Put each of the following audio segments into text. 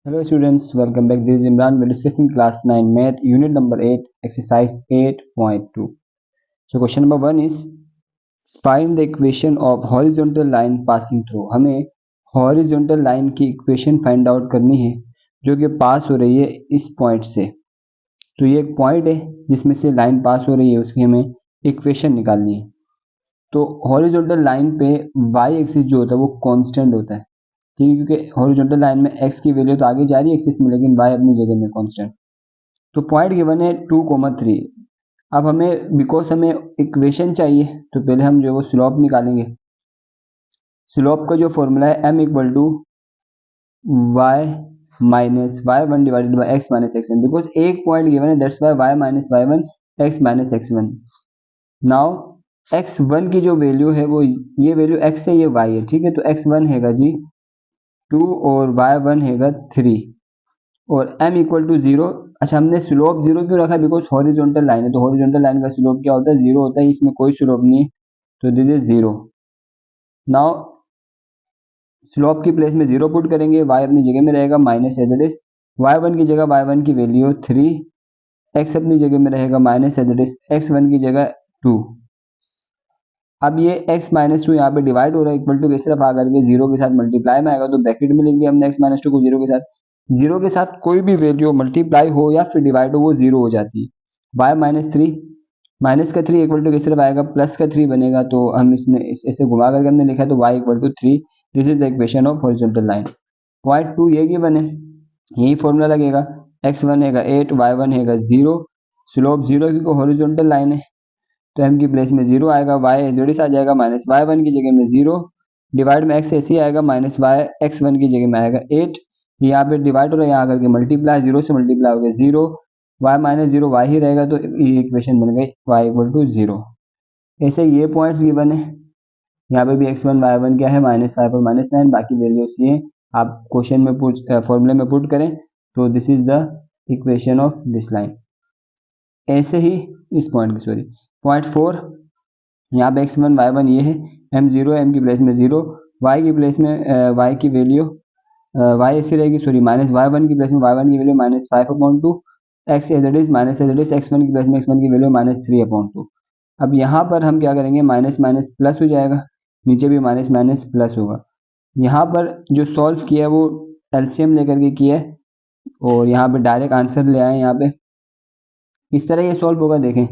Hello students, welcome back. This is Imran. We're discussing class 9 math unit number 8 exercise 8.2. So question number 1 is find the equation of horizontal line passing through. हमें horizontal line की equation find out करनी है जो कि पास हो रही है इस पॉइंट से. तो ये एक पॉइंट है जिसमें से लाइन पास हो रही है, उसकी हमें इक्वेशन निकालनी है. तो हॉरिजॉन्टल लाइन पे y एक्सिस जो होता है वो कांस्टेंट होता है, ठीक है, क्योंकि हॉरिजॉन्टल लाइन में x की वैल्यू तो आगे जा रही है एक्सिस में, लेकिन y अपनी जगह में कांस्टेंट. तो पॉइंट गिवन है 2,3. अब हमें बिकॉज हमें इक्वेशन चाहिए तो पहले हम जो है वो स्लोप निकालेंगे. स्लोप का जो फॉर्मूला है m equal to Y minus Y one divided by X minus x one. Because एक पॉइंट गिवन है, that's Y Y minus Y one x minus x one. Now X one की जो value है वो ये value x है, ये y है, ठीक है. तो एक्स वन हैगा जी 2 और y वन हैगा 3 और m इक्वल टू 0. अच्छा, हमने स्लोप 0 क्यों रखा? बिकॉज हॉरिजॉन्टल लाइन है, तो हॉरिजॉन्टल लाइन का स्लोप क्या होता है? 0 होता है. इसमें कोई स्लोप नहीं है, तो दिस इज 0. नाउ स्लोप की प्लेस में 0 पुट करेंगे, y अपनी जगह में रहेगा minus as it is, Y one की जगह y वन की वैल्यू 3, x अपनी जगह में रहेगा minus as it is, x one की जगह 2. अब ये x माइनस टू यहाँ पे डिवाइड हो रहा है, इक्वल टू की तरफ आकर के 0 के साथ मल्टीप्लाई में आएगा, तो ब्रैकेट में लिख दिया हमने x माइनस टू को 0 के साथ. 0 के साथ कोई भी वैल्यू मल्टीप्लाई हो या फिर डिवाइड हो वो 0 हो जाती है. y माइनस थ्री, माइनस का 3 इक्वल टू किस तरफ आएगा? प्लस का 3 बनेगा. तो हम इसमें ऐसे घुमा करके हमने लिखा है, तो y equal to 3. This is the equation of horizontal line. Point 2 ये गिवन है, यही फॉर्मूला लगेगा. x1 हैगा 8, y1 हैगा 0, स्लोप 0 क्योंकि हॉरिजॉन्टल लाइन है, तो m की प्लेस में 0 आएगा, y एज इट इज आ जाएगा माइनस y1 की जगह में 0, डिवाइड में x ऐसे ही आएगा, माइनस y x1 की जगह में आएगा 8. यहाँ पे डिवाइड हो रहा है, यहाँ करके मल्टीप्लाई, 0 से मल्टीप्लाई हो गया 0, y माइनस 0 y ही रहेगा, तो ये इक्वेशन बन गई y इक्वल टू 0. ऐसे ये पॉइंट्स गिवन है. यहाँ पे भी x1 y1 क्या है? माइनस 5 और माइनस 9. बाकी वैल्यूज ये आप क्वेश्चन में फॉर्मूले में पुट करें, तो this is the equation of this line. ऐसे ही इस पॉइंट की, सॉरी, पॉइंट 4, यहाँ पे x1 y1 ये है, m0 m की प्लेस में 0, y की प्लेस में y की वैल्यू y ऐसी रहेगी, सॉरी, माइनस y1 की प्लेस में y1 की value minus 5/2, x as it is minus as it is, x1 की प्लेस में x1 की वैल्यू माइनस 3/2. अब यहाँ पर हम क्या करेंगे? माइनस माइनस प्लस हो जाएगा, नीचे भी माइनस माइनस प्लस होगा. यहाँ पर जो सॉल्व किया है वो एलसीएम लेकर के किया है और यहाँ पे डायरेक्ट आंसर ले आए. यहाँ पे इस तरह ये सॉल्व होगा, देखें.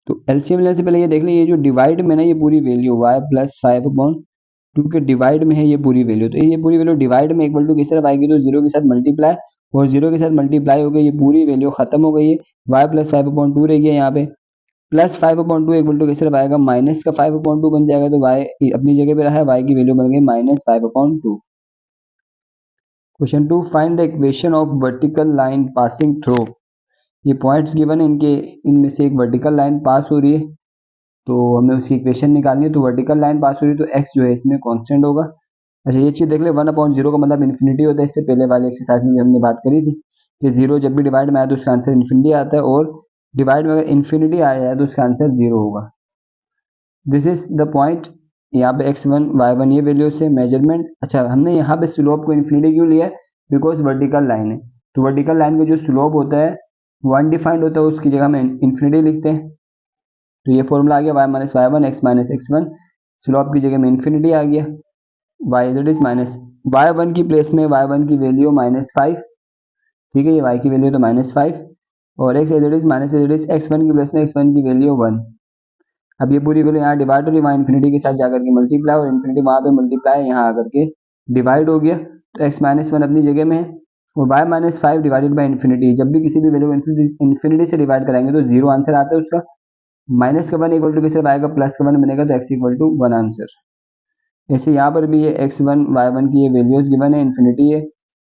तो एलसीएम लेने से पहले ये देख लें, ये जो डिवाइड में ना ये पूरी वैल्यू y प्लस 5/2 के डिवाइड में है ये पूरी वैल्यू, तो ये पूरी वैल्यू डिवाइड में इक्वल टू किस तरफ आएगी? तो 0 के साथ मल्टीप्लाई, और 0 के साथ मल्टीप्लाई हो गई, ये पूरी वैल्यू खत्म हो गई है, y प्लस 5/2 रह गया. यहाँ पे प्लस 5/2 इक्वल टू किस तरफ आएगा? माइनस का 5/2 बन जाएगा, तो y अपनी जगह पे रहा है, y की वैल्यू बन गई minus 5/2. Question 2, find the equation of vertical line passing through. ये पॉइंट्स गिवन है, इनमें से एक वर्टिकल लाइन पास हो रही है, तो हमें उसकी इक्वेशन निकालनी है. तो वर्टिकल लाइन पास हो रही है तो x जो है इसमें कांस्टेंट होगा. अच्छा, ये चीज़ देख ले, 1/0 का मतलब इन्फिनिटी होता है. इससे पहले वाली एक्सरसाइज में भी हमने बात करी थी कि 0 जब भी डिवाइड में आया तो उसका आंसर इन्फिनिटी आता है, और डिवाइड में अगर इन्फिनिटी आया है तो उसका आंसर 0 होगा. This is the point. यहाँ पे x1 y1 ये वैल्यू से मेजरमेंट. अच्छा, हमने यहाँ पे स्लोप को इन्फिनिटी क्यों लिया है? बिकॉज वर्टिकल लाइन है, तो वर्टिकल लाइन का जो स्लोप होता है वो अनडिफाइंड होता है, उसकी जगह हम इन्फिनिटी लिखते हैं. तो ये फॉर्मूला आ गया y minus Y one x minus x one, slope की जगह में इन्फिनिटी आ गया, y is it is minus Y one की प्लेस में y1 की वैल्यू -5, ठीक है, ये y की वैल्यू तो -5, और x is it is minus is it is x1 की प्लेस में x1 की वैल्यू 1. अब ये पूरी वैल्यू यहाँ डिवाइड हो रही है, वहाँ इन्फिनिटी के साथ जाकर के मल्टीप्लाई, और इन्फिनिटी वहाँ पे मल्टीप्लाई यहाँ आकर के डिवाइड हो गया, तो x माइनस 1 अपनी जगह में है, और y minus 5 divided by infinity. जब भी किसी भी वैल्यू को इन्फिनिटी से डिवाइड कराएंगे तो 0 आंसर आता है उसका. माइनस का 1 इक्वल टू किस तरफ आएगा? प्लस का 1 बनेगा, तो x इक्वल टू 1 आंसर. ऐसे यहाँ पर भी ये x1 y1 की ये वैल्यूज गिवन है, इन्फिनिटी है,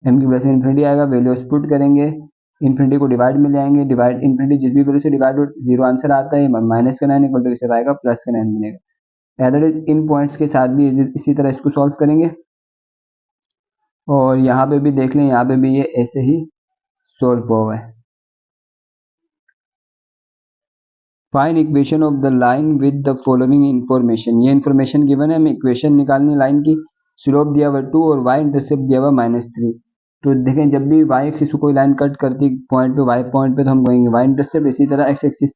m की प्लेस में इन्फिनिटी आएगा, वैल्यूज पुट करेंगे, इन्फिनिटी को डिवाइड में ले आएंगे, डिवाइड इन्फिनिटी जिस भी वैल्यू से डिवाइड हो 0 आंसर आता है. माइनस का 9 इक्वल टू किस तरफ आएगा? प्लस का 9 बनेगा. अदर इन पॉइंट्स के साथ भी इसी तरह इसको सॉल्व करेंगे, और यहाँ पे भी देख लें, यहाँ पे भी ये ऐसे ही सॉल्व हुआ है. Find equation of the line with the following information. ये इन्फॉर्मेशन गिवन है, हमें इक्वेशन निकालनी लाइन की. स्लोप दिया हुआ 2 और y इंटरसेप्ट दिया हुआ -3. तो देखें जब भी वाई एक्सिस को कोई लाइन कट करती पॉइंट पे वाई पॉइंट पे तो हम कहेंगे वाई इंटरसेप्ट, इसी तरह एक्स एक्सिस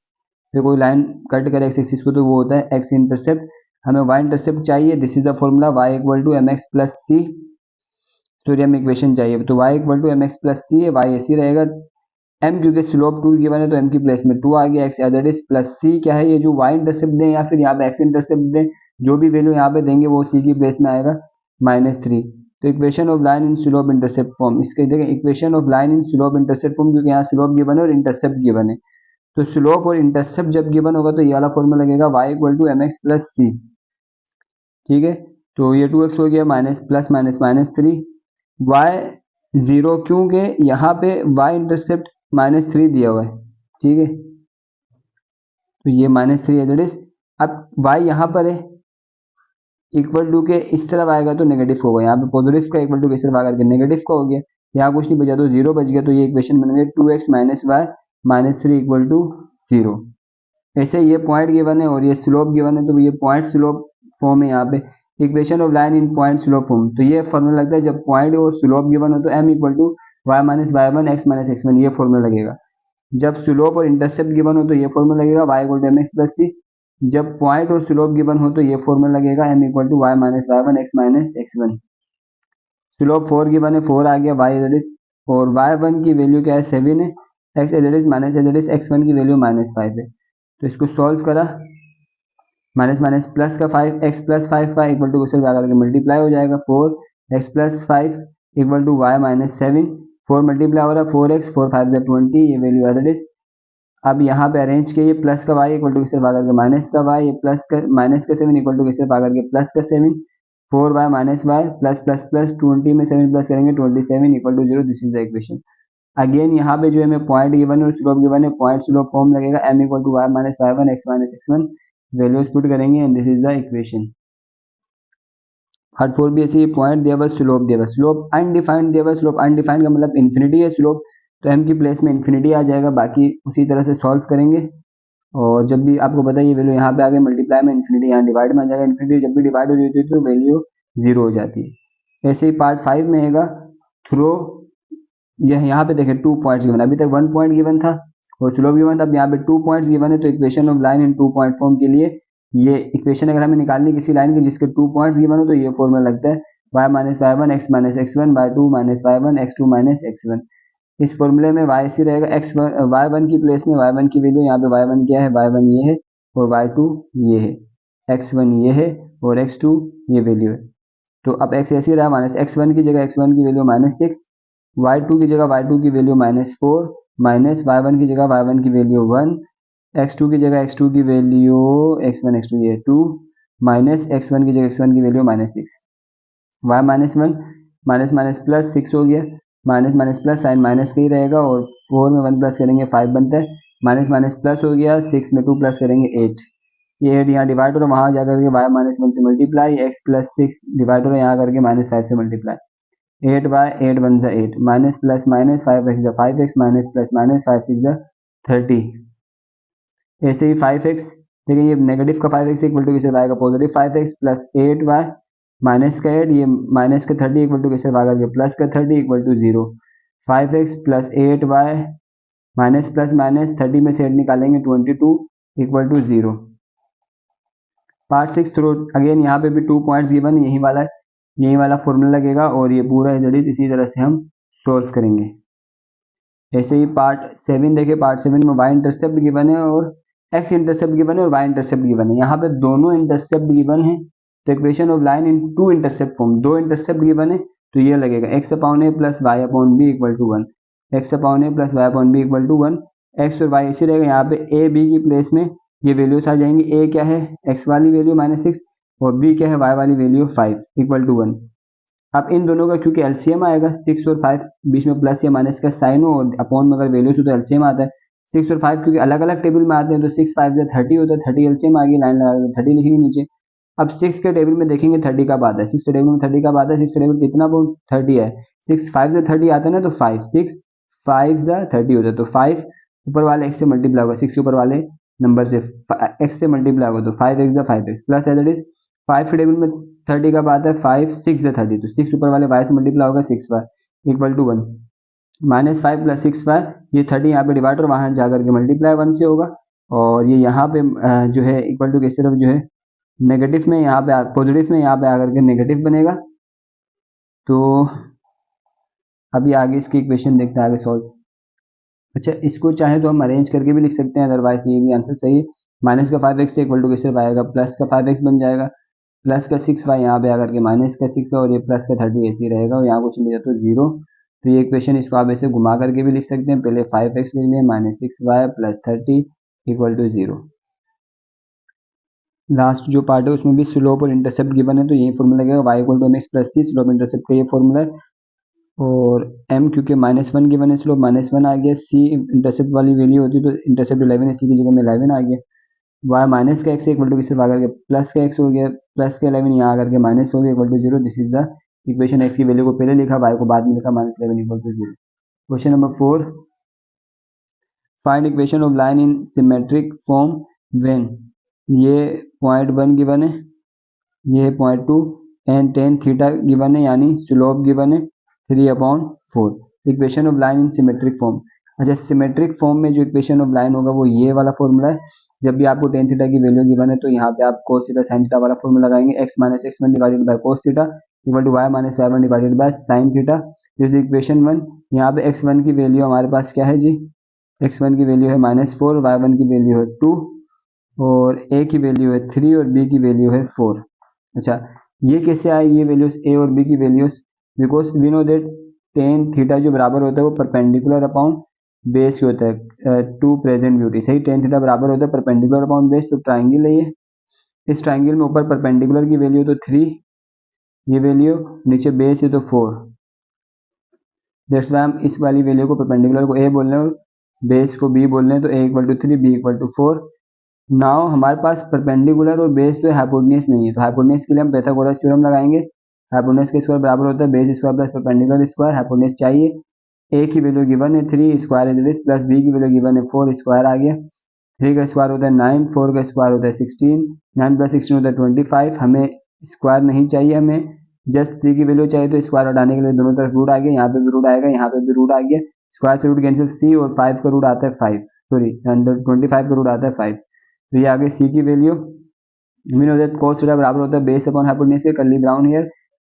पे कोई लाइन कट करे एक्स एक्सिस को तो वो होता है एक्स इंटरसेप्ट। हमें वाई इंटरसेप्ट चाहिए, this is the formula Y equal to M X plus C, sorry हमें इक्वेशन चाहिए तो Y equal to M X plus C है, वाई ऐसी रहेगा, एम क्योंकि स्लोप 2 गिवन है तो एम की प्लेस में 2 आ गया, एक्स दैट इज प्लस सी क्या है ये जो वाई इंटरसेप्ट दें या फिर यहाँ पे एक्स इंटरसेप्ट दें, जो भी वैल्यू यहाँ पे देंगे वो सी की प्लेस में आएगा -3। तो equation of line in slope intercept form, इसके देखें equation of line in slope intercept form, क्योंकि यहाँ स्लोप गिवन है और इंटरसेप्ट गिवन है, तो स्लोप और इंटरसेप्ट जब गिवन होगा तो ये वाला फॉर्मूला लगेगा Y equal to M X plus C. ठीक है, तो ये 2x हो गया माइनस प्लस माइनस -3, वाई 0 क्योंकि यहाँ पे वाई इंटरसेप्ट -3 दिया हुआ है। ठीक है, तो ये -3 है दैट इज, अब वाई यहाँ पर है इक्वल टू के इस तरफ आएगा तो नेगेटिव होगा, यहाँ पे पॉजिटिव का इक्वल टू के इस तरफ आकर के नेगेटिव का हो गया, यहाँ कुछ नहीं बचा तो 0 बच गया, तो ये इक्वेशन बन गई 2x minus Y -3 equal to 0। ऐसे ये पॉइंट गिवन है और ये स्लोप गिवन है, तो ये पॉइंट स्लोप फॉर्म है यहाँ पे equation of line in point slope form. तो ये फॉर्मूला लगता है जब पॉइंट और स्लोप गिवन हो तो m equal to Y minus Y one x minus x one, ये फॉर्मूला लगेगा। जब स्लोप और इंटरसेप्ट गिवन हो तो ये फॉर्मूला लगेगा y equal to M X plus C. जब पॉइंट और स्लोप गिवन हो तो ये फॉर्मूला लगेगा m equal to Y minus Y one x minus x one. Slope 4 given है 4 आ गया, y दैट इज, और y1 की वैल्यू क्या है 7 है, x that is minus that is x1 की वैल्यू -5 है। तो इसको सॉल्व करा, माइनस माइनस प्लस का 5x plus 5 y equal to question आकर के मल्टीप्लाई हो जाएगा 4x plus 5 equal to y minus 7, 4 multiply हो रहा है 4x 4 5 20, ये वैल्यू है दैट इज। अब यहाँ पे अरेंज किए प्लस का y इक्वल टू सिर्फ आकर के माइनस का y, ये प्लस का माइनस का 7 इक्वल टू सिर्फ आकर के प्लस का 7, 4y minus y plus plus plus 20 में 7 प्लस करेंगे 27 equal to 0, this is the equation. Again यहाँ पे जो है हमें पॉइंट गिवन है और स्लोप गिवन है, पॉइंट स्लोप फॉर्म लगेगा m equal to Y minus Y one x minus x one, values put करेंगे and this is the equation. Part 4 भी ऐसे ही पॉइंट दिया हुआ स्लोप दिया हुआ, स्लोप अनडिफाइंड दिया हुआ, स्लोप अनडिफाइंड का मतलब इन्फिनिटी है स्लोप, तो m की प्लेस में इन्फिनिटी आ जाएगा, बाकी उसी तरह से सॉल्व करेंगे। और जब भी आपको पता है ये वैल्यू यहाँ पे आ गई मल्टीप्लाई में, इन्फिनिटी यहाँ डिवाइड में आ जाएगा, इन्फिनिटी जब भी डिवाइड हो जाती है तो वैल्यू 0 हो जाती है। ऐसे ही पार्ट 5 में आएगा थ्रो, यह यहाँ पे देखें 2 पॉइंट्स गिवन, अभी तक 1 पॉइंट गिवन था और स्लोप गिवन था, अब यहाँ पे 2 पॉइंट्स गिवन है, तो equation of line in 2 point form के लिए ये इक्वेशन अगर हमें निकालनी किसी लाइन की जिसके 2 पॉइंट्स गिवन हो तो ये फॉर्मूला लगता है y minus Y one x minus x one by 2 minus Y one x two minus x one. इस फॉर्मूले में y सी रहेगा एक्स वन वाई वन की प्लेस में y1 की वैल्यू, यहाँ पे y1 क्या है y1 ये है और y2 ये है, x1 ये है और x2 ये वैल्यू है। तो अब x ऐसे रहा माइनस x1 की जगह x1 की वैल्यू -6, y2 की जगह y2 की वैल्यू -4, माइनस y1 की जगह y1 की वैल्यू 1, x2 की जगह x2 की वैल्यू x1 x2 ये 2, माइनस x1 की जगह x1 की value -6, y minus 1 minus minus plus 6 हो गया, minus minus plus sign minus का ही रहेगा और 4 में 1 प्लस करेंगे 5 बनता है, माइनस माइनस प्लस हो गया, 6 में 2 प्लस करेंगे 8, ये 8 यहाँ डिवाइड हो रहा है, वहाँ जाकर के y माइनस 1 से मल्टीप्लाई, x प्लस 6 डिवाइड हो रहा है यहाँ करके -5 से मल्टीप्लाई, 8 बाय 8 वन ज़ा 8, माइनस प्लस माइनस 5x ज़ा 5x माइनस प्लस माइनस 5 6 ज़ा 30। ऐसे ही 5x, देखिए ये नेगेटिव का 5x इक्वल टू किसे आएगा positive 5x plus 8y minus का 8, ये माइनस का 30 इक्वल टू किसे आएगा के प्लस का 30 equal to 0, 5x plus 8y minus plus minus 30 में से 8 निकालेंगे 22 equal to 0। Part 6 through, again यहाँ पे भी 2 पॉइंट्स गिवन, यही वाला फॉर्मूला लगेगा और ये पूरा जड़ित इसी तरह से हम सोल्व करेंगे। ऐसे ही पार्ट 7 देखें, पार्ट 7 में y इंटरसेप्ट गिवन है और x इंटरसेप्ट गिवन है और y इंटरसेप्ट गिवन है, यहाँ पे दोनों इंटरसेप्ट गिवन है, तो equation of line in 2 intercept form, 2 intercept given है तो ये लगेगा x upon a plus y upon b equal to 1, x upon a plus y upon b equal to 1, x और y इसी रहेगा, यहाँ पे a b की प्लेस में ये वैल्यूज आ जाएंगी, a क्या है x वाली वैल्यू -6 और b क्या है y वाली वैल्यू 5 इक्वल टू 1। अब इन दोनों का क्योंकि एलसीएम आएगा, 6 और 5 बीच में प्लस या माइनस का साइन हो और अपॉन में अगर वैल्यूज हो तो एलसीएम आता है, 6 और 5 क्योंकि अलग अलग टेबल में आते हैं तो 6 5 या 30 होता है, 30 एलसीएम आ गई, लाइन लगा के 30 लिखेंगे नीचे। अब 6 के टेबल में देखेंगे 30 कब आता है, 6 के टेबल में 30 कब आता है, 6 के टेबल कितना बहुत 30 है, 6 5 से 30 आता है ना, तो 5 6 5 से 30 होता है, तो 5 ऊपर वाले x से मल्टीप्लाई होगा, 6 के ऊपर वाले नंबर से x से मल्टीप्लाई होगा तो 5x 5x प्लस है दैट इज 5 के टेबल में 30 कब आता है 5 6 से 30, तो 6 ऊपर वाले y से मल्टीप्लाई होगा 6 बार, इक्वल टू 1। -5 + 6y, ये 30 यहाँ पे डिवाइड और वहाँ जा करके मल्टीप्लाई 1 से होगा, और ये यहाँ पे जो है इक्वल टू की सिर्फ जो है नेगेटिव में यहाँ पे पॉजिटिव में यहाँ पे आकर के नेगेटिव बनेगा। तो अभी आगे इसकी इक्वेशन देखते हैं आगे सॉल्व। अच्छा, इसको चाहे तो हम अरेंज करके भी लिख सकते हैं, अदरवाइज ये भी आंसर सही है। माइनस का 5x से इक्वल टू के सिर्फ आएगा प्लस का 5x बन जाएगा, प्लस का 6y यहाँ पे आकर के माइनस का 6 और ये प्लस का 30 ऐसे ही रहेगा, और यहाँ क्वेश्चन दिया तो 0। तो ये इक्वेशन इसको आप ऐसे घुमा करके भी लिख सकते हैं, पहले 5x लिख लें -6y + 30 इक्वल टू 0। लास्ट जो पार्ट है उसमें भी स्लोप और इंटरसेप्ट गिवन है, तो यही फॉर्मूला लगेगा y = mx + c, slope intercept का ये फॉर्मूला है। और m क्योंकि -1 गिवन है, स्लोप -1 आ गया, c इंटरसेप्ट वाली वैल्यू होती है तो इंटरसेप्ट 11 है, c की जगह में 11 आ गया। y माइनस का x इक्वल टू सिर्फ आकर के प्लस का x हो गया, प्लस का 11 यहाँ आकर के माइनस हो गया equal to 0। This is the equation. x की वैल्यू को पहले लिखा, y को बाद में लिखा, -11 equal to 0। Question number 4, find equation of line in symmetric form when, ये पॉइंट 1 गिवन है, ये point 2 and tan theta given है, यानी स्लोप गिवन है 3/4। Equation of line in symmetric form. अच्छा, सिमेट्रिक फॉर्म में जो इक्वेशन ऑफ लाइन होगा वो ये वाला फॉर्मूला है। जब भी आपको tan थीटा की वैल्यू गिवन है तो यहाँ पे आप cos थीटा sin थीटा वाला फॉर्मूला लगाएंगे, x - x1 divided by cos theta equal to y - y1 divided by sin theta. जैसे इक्वेशन 1, यहाँ पे x1 की वैल्यू हमारे पास क्या है जी, x1 की वैल्यू है -4, y1 की वैल्यू है 2, और a की वैल्यू है 3 और b की वैल्यू है 4। अच्छा, ये कैसे आए ये वैल्यूज a और b की values, because we know that tan theta जो बराबर होता है वो परपेंडिकुलर अपॉन बेस के होता है टू प्रेजेंट ब्यूटी। सही, tan थीटा बराबर होता है परपेंडिकुलर अपॉन बेस, तो ट्राइंगल है ये। इस ट्राइंगल में ऊपर परपेंडिकुलर की वैल्यू तो 3, ये वैल्यू नीचे बेस है तो 4। दैट्स वाई हम इस वाली वैल्यू को परपेंडिकुलर को a बोल रहे हैं और बेस को b बोल रहे हैं, तो a equal to 3, b equal to 4। Now हमारे पास परपेंडिकुलर और बेस तो हाइपोटेन्यूज नहीं है, तो हाइपोटेन्यूज के लिए हम पाइथागोरस थ्योरम लगाएंगे। हाइपोटेन्यूज का स्क्वायर बराबर होता है base square plus perpendicular square. Hypotenuse चाहिए, a की वैल्यू गिवन है 3 square is this, plus b की वैल्यू गिवन है 4 स्क्वायर आ गया। 3 का स्क्वायर होता है 9, 4 का स्क्वायर होता है 16, 9 + 16 होता है 25। हमें स्क्वायर नहीं चाहिए, हमें जस्ट 3 की वैल्यू चाहिए, तो स्क्वायर हटाने के लिए दोनों तरफ रूट आ गया, यहाँ पे भी रूट आएगा, यहाँ पे भी रूट आ गया, स्क्वायर से रूट कैंसिल, c और 5 का रूट आता है 5, सॉरी 25 का रूट आता है 5। तो ये आगे c की वैल्यू मीन हो जाए cos थीटा बराबर होता है बेस अपॉन हाइपोटेन्यूज के, कर्ली ब्राउन हियर।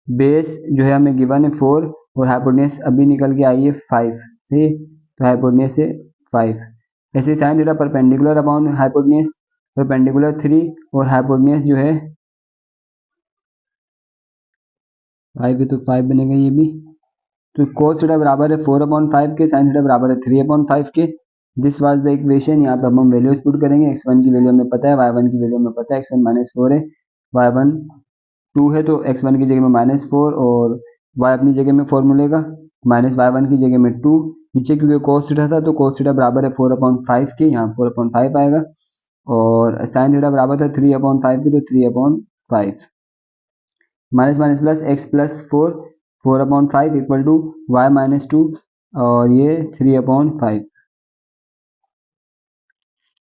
बेस जो है हमें गिवन है 4 और हाइपोटेन्यूज अभी निकल के आई है 5, ठीक, तो हाइपोटेन्यूज है 5। ऐसे sine theta perpendicular upon hypotenuse, perpendicular 3 और हाइपोटेन्यूज जो है 5 है तो 5 बनेगा ये भी। तो cos थीटा बराबर है 4/5 के, sin थीटा बराबर है 3/5 के। This was the equation. यहाँ पे हम वैल्यूज पुट करेंगे, x1 की वैल्यू हमें पता है, y1 की वैल्यू हमें पता है, x1 -4 है, y1 2 है, तो x1 की जगह में -4 और y अपनी जगह में फॉर्मूले का -y1 की जगह में 2, नीचे क्योंकि cos थीटा था तो cos थीटा बराबर है 4/5 के, यहाँ 4/5 आएगा, और sin थीटा बराबर था 3/5 के, तो 3/5 minus minus plus x plus 4/5 equal to y -2 और ये 3/5।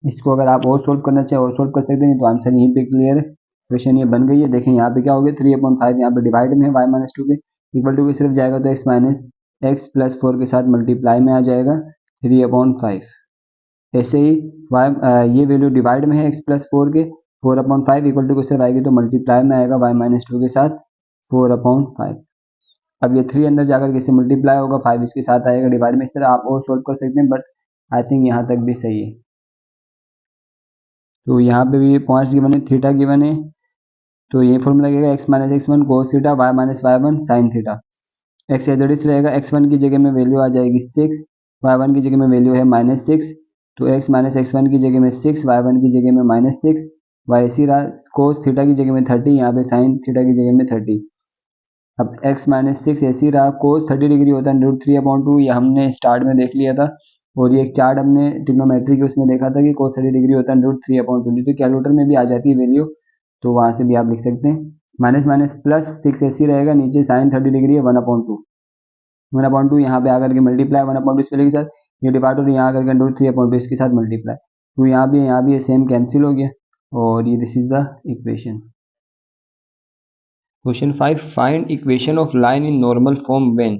इसको अगर आप और सोल्व करना चाहे और सोल्व कर सकते हैं, तो आंसर यहीं पे क्लियर है, क्वेश्चन ये बन गई है। देखें यहाँ पे क्या हो गया, 3/5 यहाँ पे डिवाइड में है y -2 के, इक्वल टू के सिर्फ जाएगा तो x + 4 के साथ मल्टीप्लाई में आ जाएगा 3/5। ऐसे ही ये वैल्यू डिवाइड में है x + 4 के, 4/5 इक्वल टू के सिर्फ आएगी तो मल्टीप्लाई में आएगा y -2 के साथ 4/5। अब ये 3 अंदर जाकर किससे मल्टीप्लाई होगा, 5 इसके साथ आएगा डिवाइड में। इस तरह आप और सोल्व कर सकते हैं, बट आई थिंक यहाँ तक भी सही है। तो यहाँ पे भी पॉइंट्स गिवन है, थीटा गिवन है, तो ये फॉर्मूला लगेगा x - x1 cos theta, y - y1 sin theta. x as रहेगा, x1 की जगह में वैल्यू आ जाएगी 6, y1 की जगह में वैल्यू है -6, तो x - x1 की जगह में 6, y1 की जगह में -6, y इसी रहा, cos थीटा की जगह में 30, यहाँ पे sin थीटा की जगह में 30। अब x - 6 ऐसे ही रहा, cos 30 डिग्री होता है √3/2, ये हमने स्टार्ट में देख लिया था, और ये एक चार्ट हमने ट्रिग्नोमेट्री के उसमें देखा था कि cos 30 डिग्री होता है √3/20, तो कैलकुलेटर में भी आ जाती है वैल्यू, तो वहाँ से भी आप लिख सकते हैं। माइनस माइनस प्लस 6 ऐसे ही रहेगा, नीचे sin 30 डिग्री है 1/2, 1/2 यहाँ पे आकर के मल्टीप्लाई 1/2 इस वैल्यू के साथ, ये डिवाइड और यहाँ आकर के √3/2 इसके साथ मल्टीप्लाई, तो यहाँ भी सेम कैंसिल हो गया, और ये this is the equation. Question 5, find equation of line in normal form when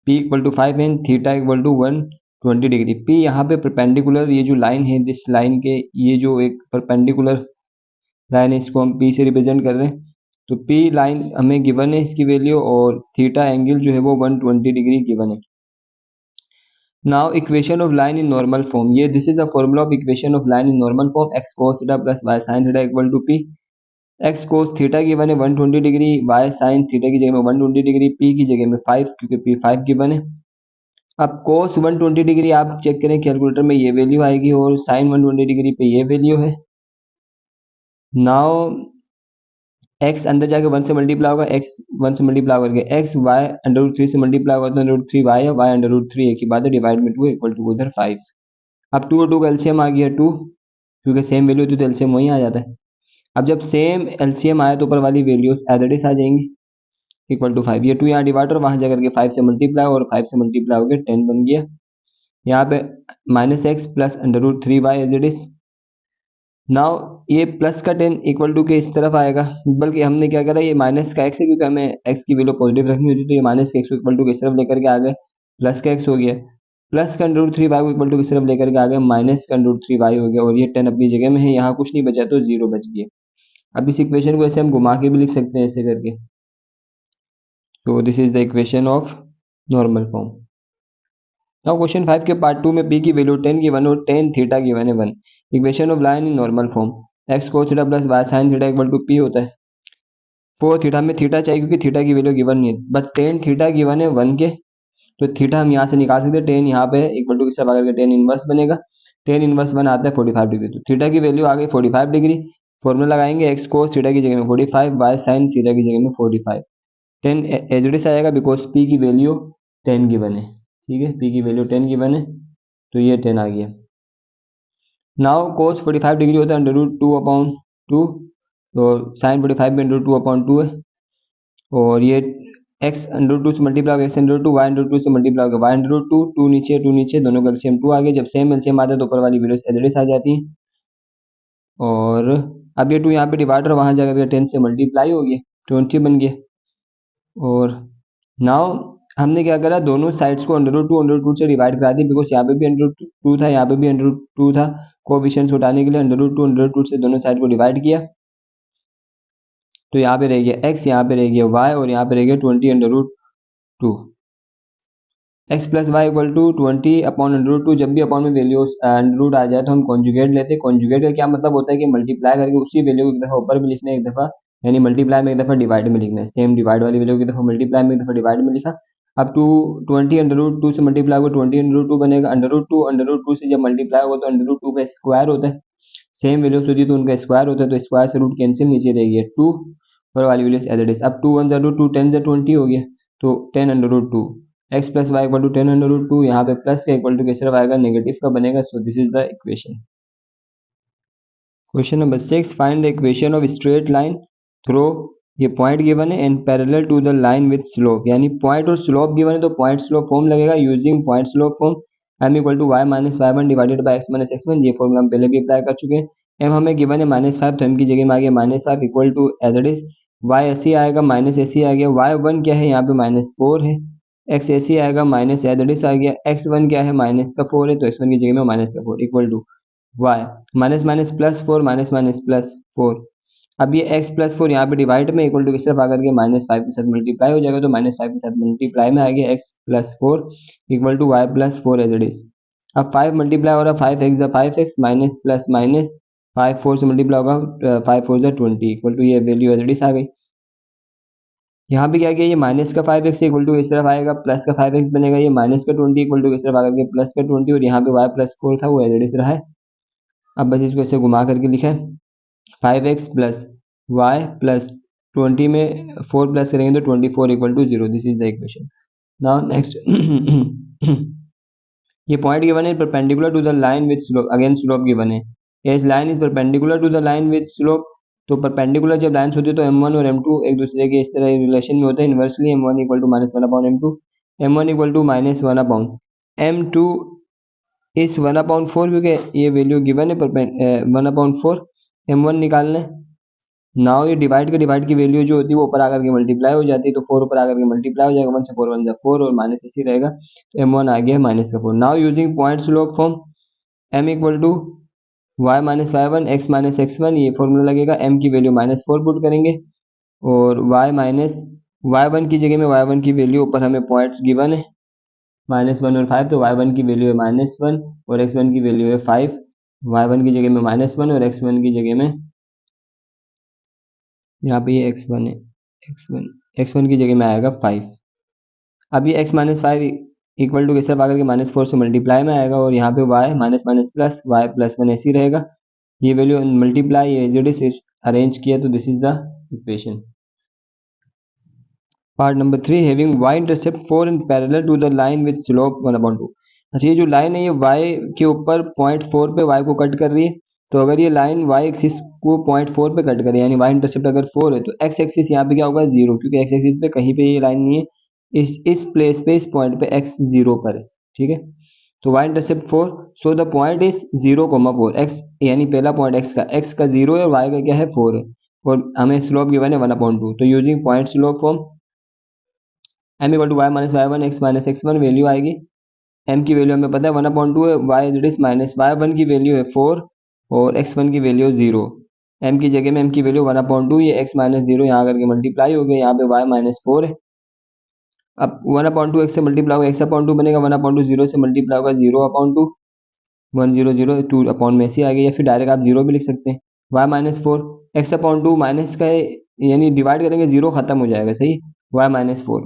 P equal to 5 and theta equal to 120 degree. P यहाँ पे परपेंडिकुलर, ये जो लाइन है दिस लाइन के, ये जो एक परपेंडिकुलर लाइन है इसको हम P से रिप्रेजेंट कर रहे हैं। तो P लाइन हमें गिवन है इसकी वैल्यू, और थीटा एंगल जो है वो 120 डिग्री गिवन है। Now equation of line in normal form, ये this is the formula of equation of line in normal form, x cos theta plus y sin theta equal to P। x cos theta given है 120 degree, y sin theta की जगह में 120 degree, P की जगह में 5 क्योंकि P 5 given है। अब cos 120 डिग्री आप चेक करें कैलकुलेटर में, ये वैल्यू आएगी, और sin 120 डिग्री पे ये वैल्यू है। नाउ x अंदर जाके 1 से मल्टीप्लाई होगा, x 1 से मल्टीप्लाई करके x y √3 से मल्टीप्लाई होगा तो √3y है, y √3 एक ही बात है, डिवाइड में 2 इक्वल टू उधर 5। अब 2 और 2 का एलसीएम आ गया 2, क्योंकि सेम वैल्यू होती है तो एलसीएम वहीं आ जाता है। अब जब सेम एलसीएम आया तो ऊपर वाली वैल्यूज एज इट इज आ जाएंगी, इक्वल टू 5। ये 2 यहाँ डिवाइड और वहाँ जाकर के 5 से मल्टीप्लाई, और 5 से मल्टीप्लाई हो गया 10 बन गया। यहाँ पे -x plus √3y as it is. Now ये प्लस का 10 इक्वल टू के इस तरफ आएगा, बल्कि हमने क्या करा, ये माइनस का x है क्योंकि हमें x की वैल्यू पॉजिटिव रखनी होती है, तो ये माइनस का x को इक्वल टू के इस तरफ लेकर के आ गए, प्लस का x हो गया, प्लस का √3y को इक्वल टू किस तरफ लेकर के आ गए, माइनस का √3y हो गया, और ये 10 अपनी जगह में है, यहाँ कुछ नहीं बचा तो 0 बच गया। अब इस इक्वेशन को ऐसे हम घुमा के भी लिख सकते हैं ऐसे करके। तो this is the equation of normal form. Now question 5 के पार्ट 2 में p की वैल्यू 10 गिवन और tan थीटा गिवन है 1। Equation of line in normal form, x cos theta plus y sin theta equal to p होता है। 4 theta में theta चाहिए क्योंकि थीटा की वैल्यू गिवन नहीं है, बट tan थीटा गिवन है 1 के, तो थीटा हम यहाँ से निकाल सकते हैं, tan यहाँ पे इक्वल टू किस तरफ आकर के tan इनवर्स बनेगा, tan इनवर्स 1 आता है 45 डिग्री, तो थीटा की वैल्यू आ गई 45 डिग्री। फॉर्मूला लगाएंगे x cos थीटा की जगह में 45, y sin थीटा की जगह में 45, 10 एज इट इज आएगा बिकॉज p की वैल्यू 10 गिवन है। ठीक है, p की वैल्यू 10 गिवन है, तो ये 10 आ गया। नाउ cos 45 डिग्री होता है √2/2, तो sin 45 में √2/2 है, और ये x √2 से मल्टीप्लाई होगा, x √2, y √2 से मल्टीप्लाई होगा, y √2, 2 नीचे 2 नीचे, दोनों का एलसीएम 2 आ गया। जब सेम एलसीएम आता है तो ऊपर वाली वैल्यूज एज इट इज आ जाती हैं, और अब ये 2 यहाँ पे डिवाइडर वहाँ जाकर 10 से मल्टीप्लाई हो गया, 20 बन गया। और नाउ हमने क्या करा, दोनों साइड्स को √2 से डिवाइड करा दी, बिकॉज यहाँ पे भी √2 था, यहाँ पे भी √2 था, कोएफिशिएंट्स उठाने के लिए √2 से दोनों साइड को डिवाइड किया, तो यहाँ पे रह गया x, यहाँ पे रह गया y, और यहाँ पे रह गया 20 √2। x plus y equal to 20/√2। जब भी अपॉन में वैल्यू √रूट आ जाए तो हम कॉन्जुगेट लेते हैं। कॉन्जुगेट का क्या मतलब होता है कि मल्टीप्लाई करके उसी वैल्यू को एक दफ़ा ऊपर भी लिखना है, एक दफ़ा यानी मल्टीप्लाई में एक दफ़ा डिवाइड में लिखना है, सेम डिवाइड वाली वैल्यू की दफ़ा मल्टीप्लाई में एक दफ़ा डिवाइड में लिखा। अब 20 से मल्टीप्लाई होगा 20 √2 बनेगा, √2 से जब मल्टीप्लाई होगा तो √2 का स्क्वायर होता है, सेम वैल्यूज होती है तो उनका स्क्वायर होता है, तो स्क्वायर से रूट कैंसिल, नीचे रह गया 2 और वाली वैल्यूज एज इट इज। अब 2 1 √2, 10 20 हो गया, तो 10 √2, x plus y equal to 10 √2, यहाँ पे प्लस का इक्वल टू किस तरफ आएगा, नेगेटिव का बनेगा, so this is the equation. Question number 6, find the equation of straight line through, ये पॉइंट गिवन है and parallel to the line with slope, यानी पॉइंट और स्लोप गिवन है तो पॉइंट स्लोप फॉर्म लगेगा using point slope form, m equal to y minus y1 divided by x minus x1, ये formula हम पहले भी अप्लाई कर चुके हैं। m हमें गिवन है -5, तो m की जगह में आ गया -5 equal to as it is, y ऐसे आएगा माइनस ऐसे आ गया, y1 क्या है यहाँ पे -4 है, x ऐसे आएगा माइनस एज इट इज आ गया, x1 क्या है माइनस का 4 है, तो x1 की जगह में माइनस का 4 equal to y minus minus plus 4 minus minus plus 4। अब ये x प्लस 4 यहाँ पे डिवाइड में इक्वल टू किस तरफ आकर के -5 के साथ मल्टीप्लाई हो जाएगा, तो -5 के साथ मल्टीप्लाई में आ गया x plus 4 equal to y plus 4 as it is. अब 5 मल्टीप्लाई हो रहा है 5x the 5x minus plus minus 5 4 से मल्टीप्लाई होगा 5 4 द 20 इक्वल टू ये वैल्यू एज इट इज आ गई। यहाँ पे क्या किया, ये माइनस का 5x इक्वल टू इस तरफ आएगा, प्लस का 5x बनेगा, ये माइनस का 20 इक्वल टू इस तरफ आकर के प्लस का 20, और यहाँ पे y प्लस 4 था वो एज इट इज रहा है। अब बस इसको ऐसे घुमा करके लिखा है 5x प्लस वाई प्लस 20 में 4 प्लस करेंगे तो 24 equal to 0, this is the equation. Now next ये पॉइंट गिवन है perpendicular to the line with slope, again slope given है, as line is perpendicular to the line with slope, तो perpendicular जब lines होती है तो m1 और m2 एक दूसरे के इस तरह रिलेशन में होते हैं, inversely m1 equal to -1/m2, m1 equal to -1/m2 इस 1/4, क्योंकि ये वैल्यू गिवन है 1/4, m1 निकालना है। नाउ ये डिवाइड की वैल्यू जो होती है वो ऊपर आकर के मल्टीप्लाई हो जाती है, तो 4 ऊपर आकर के मल्टीप्लाई हो जाएगा, 1 से 4 1 जा 4 और माइनस ऐसे रहेगा, तो m1 आ गया माइनस का 4। Now using point slope form m equal to y minus Y one x minus x one, ये फॉर्मूला लगेगा। m की वैल्यू -4 पुट करेंगे और y माइनस y1 की जगह में y1 की वैल्यू ऊपर हमें पॉइंट्स गिवन है -1 और 5, तो y1 की वैल्यू है -1 और x1 की वैल्यू है 5। y1 की जगह में -1 और x1 की जगह में यहाँ पे ये x1 है, x1 की जगह में आएगा 5। अब ये x माइनस 5 इक्वल टू कैसे आकर के -4 से मल्टीप्लाई में आएगा और यहाँ पे y minus minus plus y plus 1 ऐसे ही रहेगा। ये value multiply as it is arrange किया, तो this is the equation. Part number 3, having y intercept 4 in parallel to the line with slope 1/2। अच्छा, ये जो लाइन है ये y के ऊपर 0.4 पे y को कट कर रही है, तो अगर ये लाइन y एक्सिस को 0.4 पे कट करे यानी y इंटरसेप्ट अगर 4 है, तो x एक्सिस यहाँ पे क्या होगा 0, क्योंकि x एक्सिस पे कहीं पे ये लाइन नहीं है, इस प्लेस पे, इस पॉइंट पे x 0 पर है, ठीक है। तो y intercept 4, so the point is 0,4, x यानी पहला पॉइंट x का 0 है और y का क्या है 4 है, और हमें स्लोप गिवन है 1/2। तो using point slope form m equal to Y minus Y one x minus x one, value आएगी m की वैल्यू हमें पता है 1/2 है, y it is minus y1 की वैल्यू है 4 और x1 की वैल्यू 0। m की जगह में m की वैल्यू 1/2, ये x माइनस 0 यहाँ करके मल्टीप्लाई हो गया, यहाँ पे y माइनस 4 है। अब 1/2 x से मल्टीप्लाई होगा, x/2 बनेगा, 1/2 0 से मल्टीप्लाई होगा 0/2, 1 0 0 2 अपॉन में ऐसे आ गया, या फिर डायरेक्ट आप 0 भी लिख सकते हैं। y माइनस 4 x/2 माइनस का है, यानी डिवाइड करेंगे 0 खत्म हो जाएगा, सही, y माइनस 4।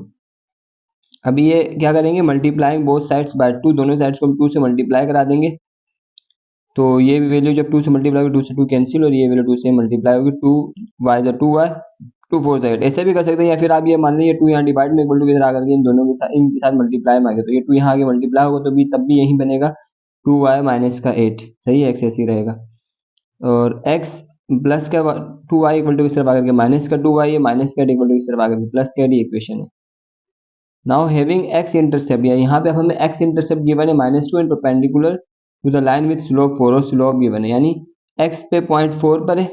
अभी ये क्या करेंगे, मल्टीप्लाइंग बोथ साइड्स बाय 2, दोनों साइड्स को हम 2 से मल्टीप्लाई करा देंगे, तो ये वैल्यू जब 2 से मल्टीप्लाई होगी 2 से 2 कैंसिल और ये वैल्यू 2 से मल्टीप्लाई होगी, 2y 2y 2 4 साइड ऐसे भी कर सकते हैं, या फिर आप ये मान लीजिए 2 यहाँ डिवाइड में इक्वल टू किधर आकर के इन दोनों के साथ इनके साथ मल्टीप्लाई में आ गया, तो ये 2 यहाँ आगे मल्टीप्लाई होगा, तो भी तब भी यही बनेगा 2y माइनस का 8, सही है, x ऐसे ही रहेगा। और x प्लस का 2y इक्वल टू किस तरफ आकर के माइनस का 2y है, माइनस का इक्वल टू किस तरफ आकर के प्लस का, ये इक्वेशन है। नाउ हैविंग x इंटरसेप्ट, या यहाँ पे अब हमें x इंटरसेप्ट गिवन है -2 and perpendicular to the line with slope 4, और स्लोप गिवन है, यानी x पे 0.4 पर है,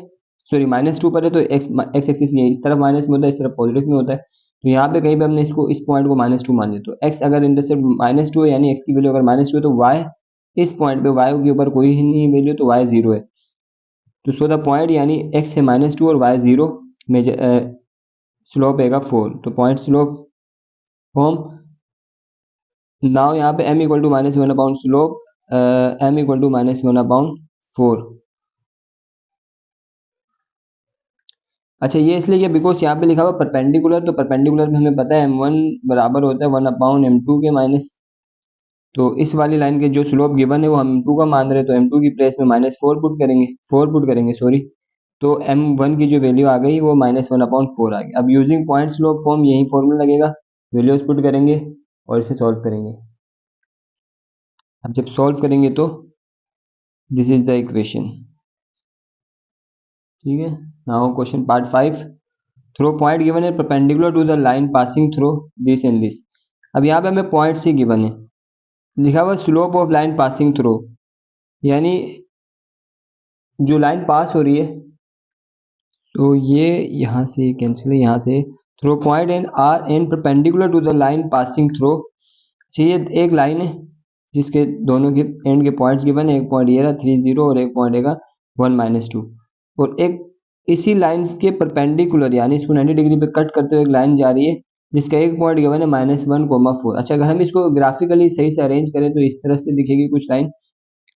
सॉरी -2 पर है, तो x एक्सिस ये इस तरफ माइनस में होता है, इस तरफ पॉजिटिव में होता है, तो यहाँ पे कहीं पे हमने इसको इस पॉइंट को -2 मान लिया, तो x अगर इंटरसेप्ट -2 है यानी x की वैल्यू अगर -2 है, तो y इस पॉइंट पे y के ऊपर कोई ही नहीं वैल्यू, तो y 0 है। तो सो द पॉइंट यानी x है -2 और y 0, मेजर स्लोप रहेगा 4, तो पॉइंट स्लोप फॉर्म। नाउ यहाँ पे m equal to -1/, slope m equal to -1/4। अच्छा, ये इसलिए बिकॉज यहाँ पे लिखा हुआ परपेंडिकुलर, तो परपेंडिकुलर में हमें पता है m1 बराबर होता है 1/m2 के माइनस, तो इस वाली लाइन के जो स्लोप गिवन है वो हम m2 का मान रहे हैं, तो m2 की प्लेस में -4 पुट करेंगे सॉरी, तो m1 की जो वैल्यू आ गई वो -1/4 आ गई। अब यूजिंग पॉइंट स्लोप फॉर्म यही फॉर्मूला लगेगा, वैल्यूज पुट करेंगे और इसे सॉल्व करेंगे। अब जब सॉल्व करेंगे तो दिस इज द इक्वेशन, ठीक है। Now question part 5, through point given है perpendicular to the line passing through this and this. अब यहाँ पे हमें पॉइंट सी गिवन है, लिखा हुआ slope of line passing through, यानी जो लाइन पास हो रही है, तो ये यहाँ से कैंसिल है, यहाँ से through point and R and perpendicular to the line passing through. ये एक लाइन है जिसके दोनों के एंड के पॉइंट्स गिवन है, एक पॉइंट ये रहा 3 0 और एक पॉइंट रहेगा 1 -2, और एक इसी लाइन के परपेंडिकुलर यानी इसको 90 डिग्री पे कट करते हुए एक लाइन जा रही है जिसका एक पॉइंट गिवन है -1,4। अच्छा, अगर हम इसको ग्राफिकली सही से अरेंज करें तो इस तरह से दिखेगी कुछ लाइन,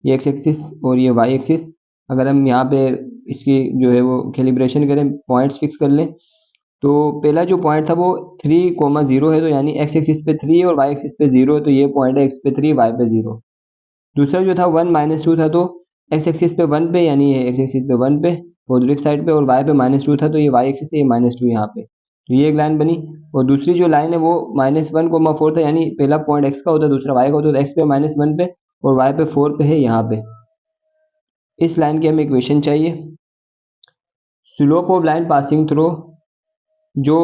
ये x एक्सिस और ये y एक्सिस। अगर हम यहाँ पे इसकी जो है वो कैलिब्रेशन करें, पॉइंट्स फिक्स कर लें, तो पहला जो पॉइंट था वो 3,0 है, तो यानी x एक्सिस पे 3 और y एक्सिस पे 0 है, तो ये पॉइंट है x पे 3 y पे 0। दूसरा जो था 1 -2 था, तो x एक्सिस पे 1 पे, यानी ये x एक्सिस पे 1 पे पॉजिटिव साइड पे, और y पे -2 था, तो ये y एक्सिस है, ये -2 यहाँ पे, तो ये एक लाइन बनी। और दूसरी जो लाइन है वो -1,4 था, यानी पहला पॉइंट x का होता है, दूसरा y का होता है, तो x पे -1 पे और y पे 4 पे है यहाँ पे। इस लाइन की हमें इक्वेशन चाहिए, slope of line passing through, जो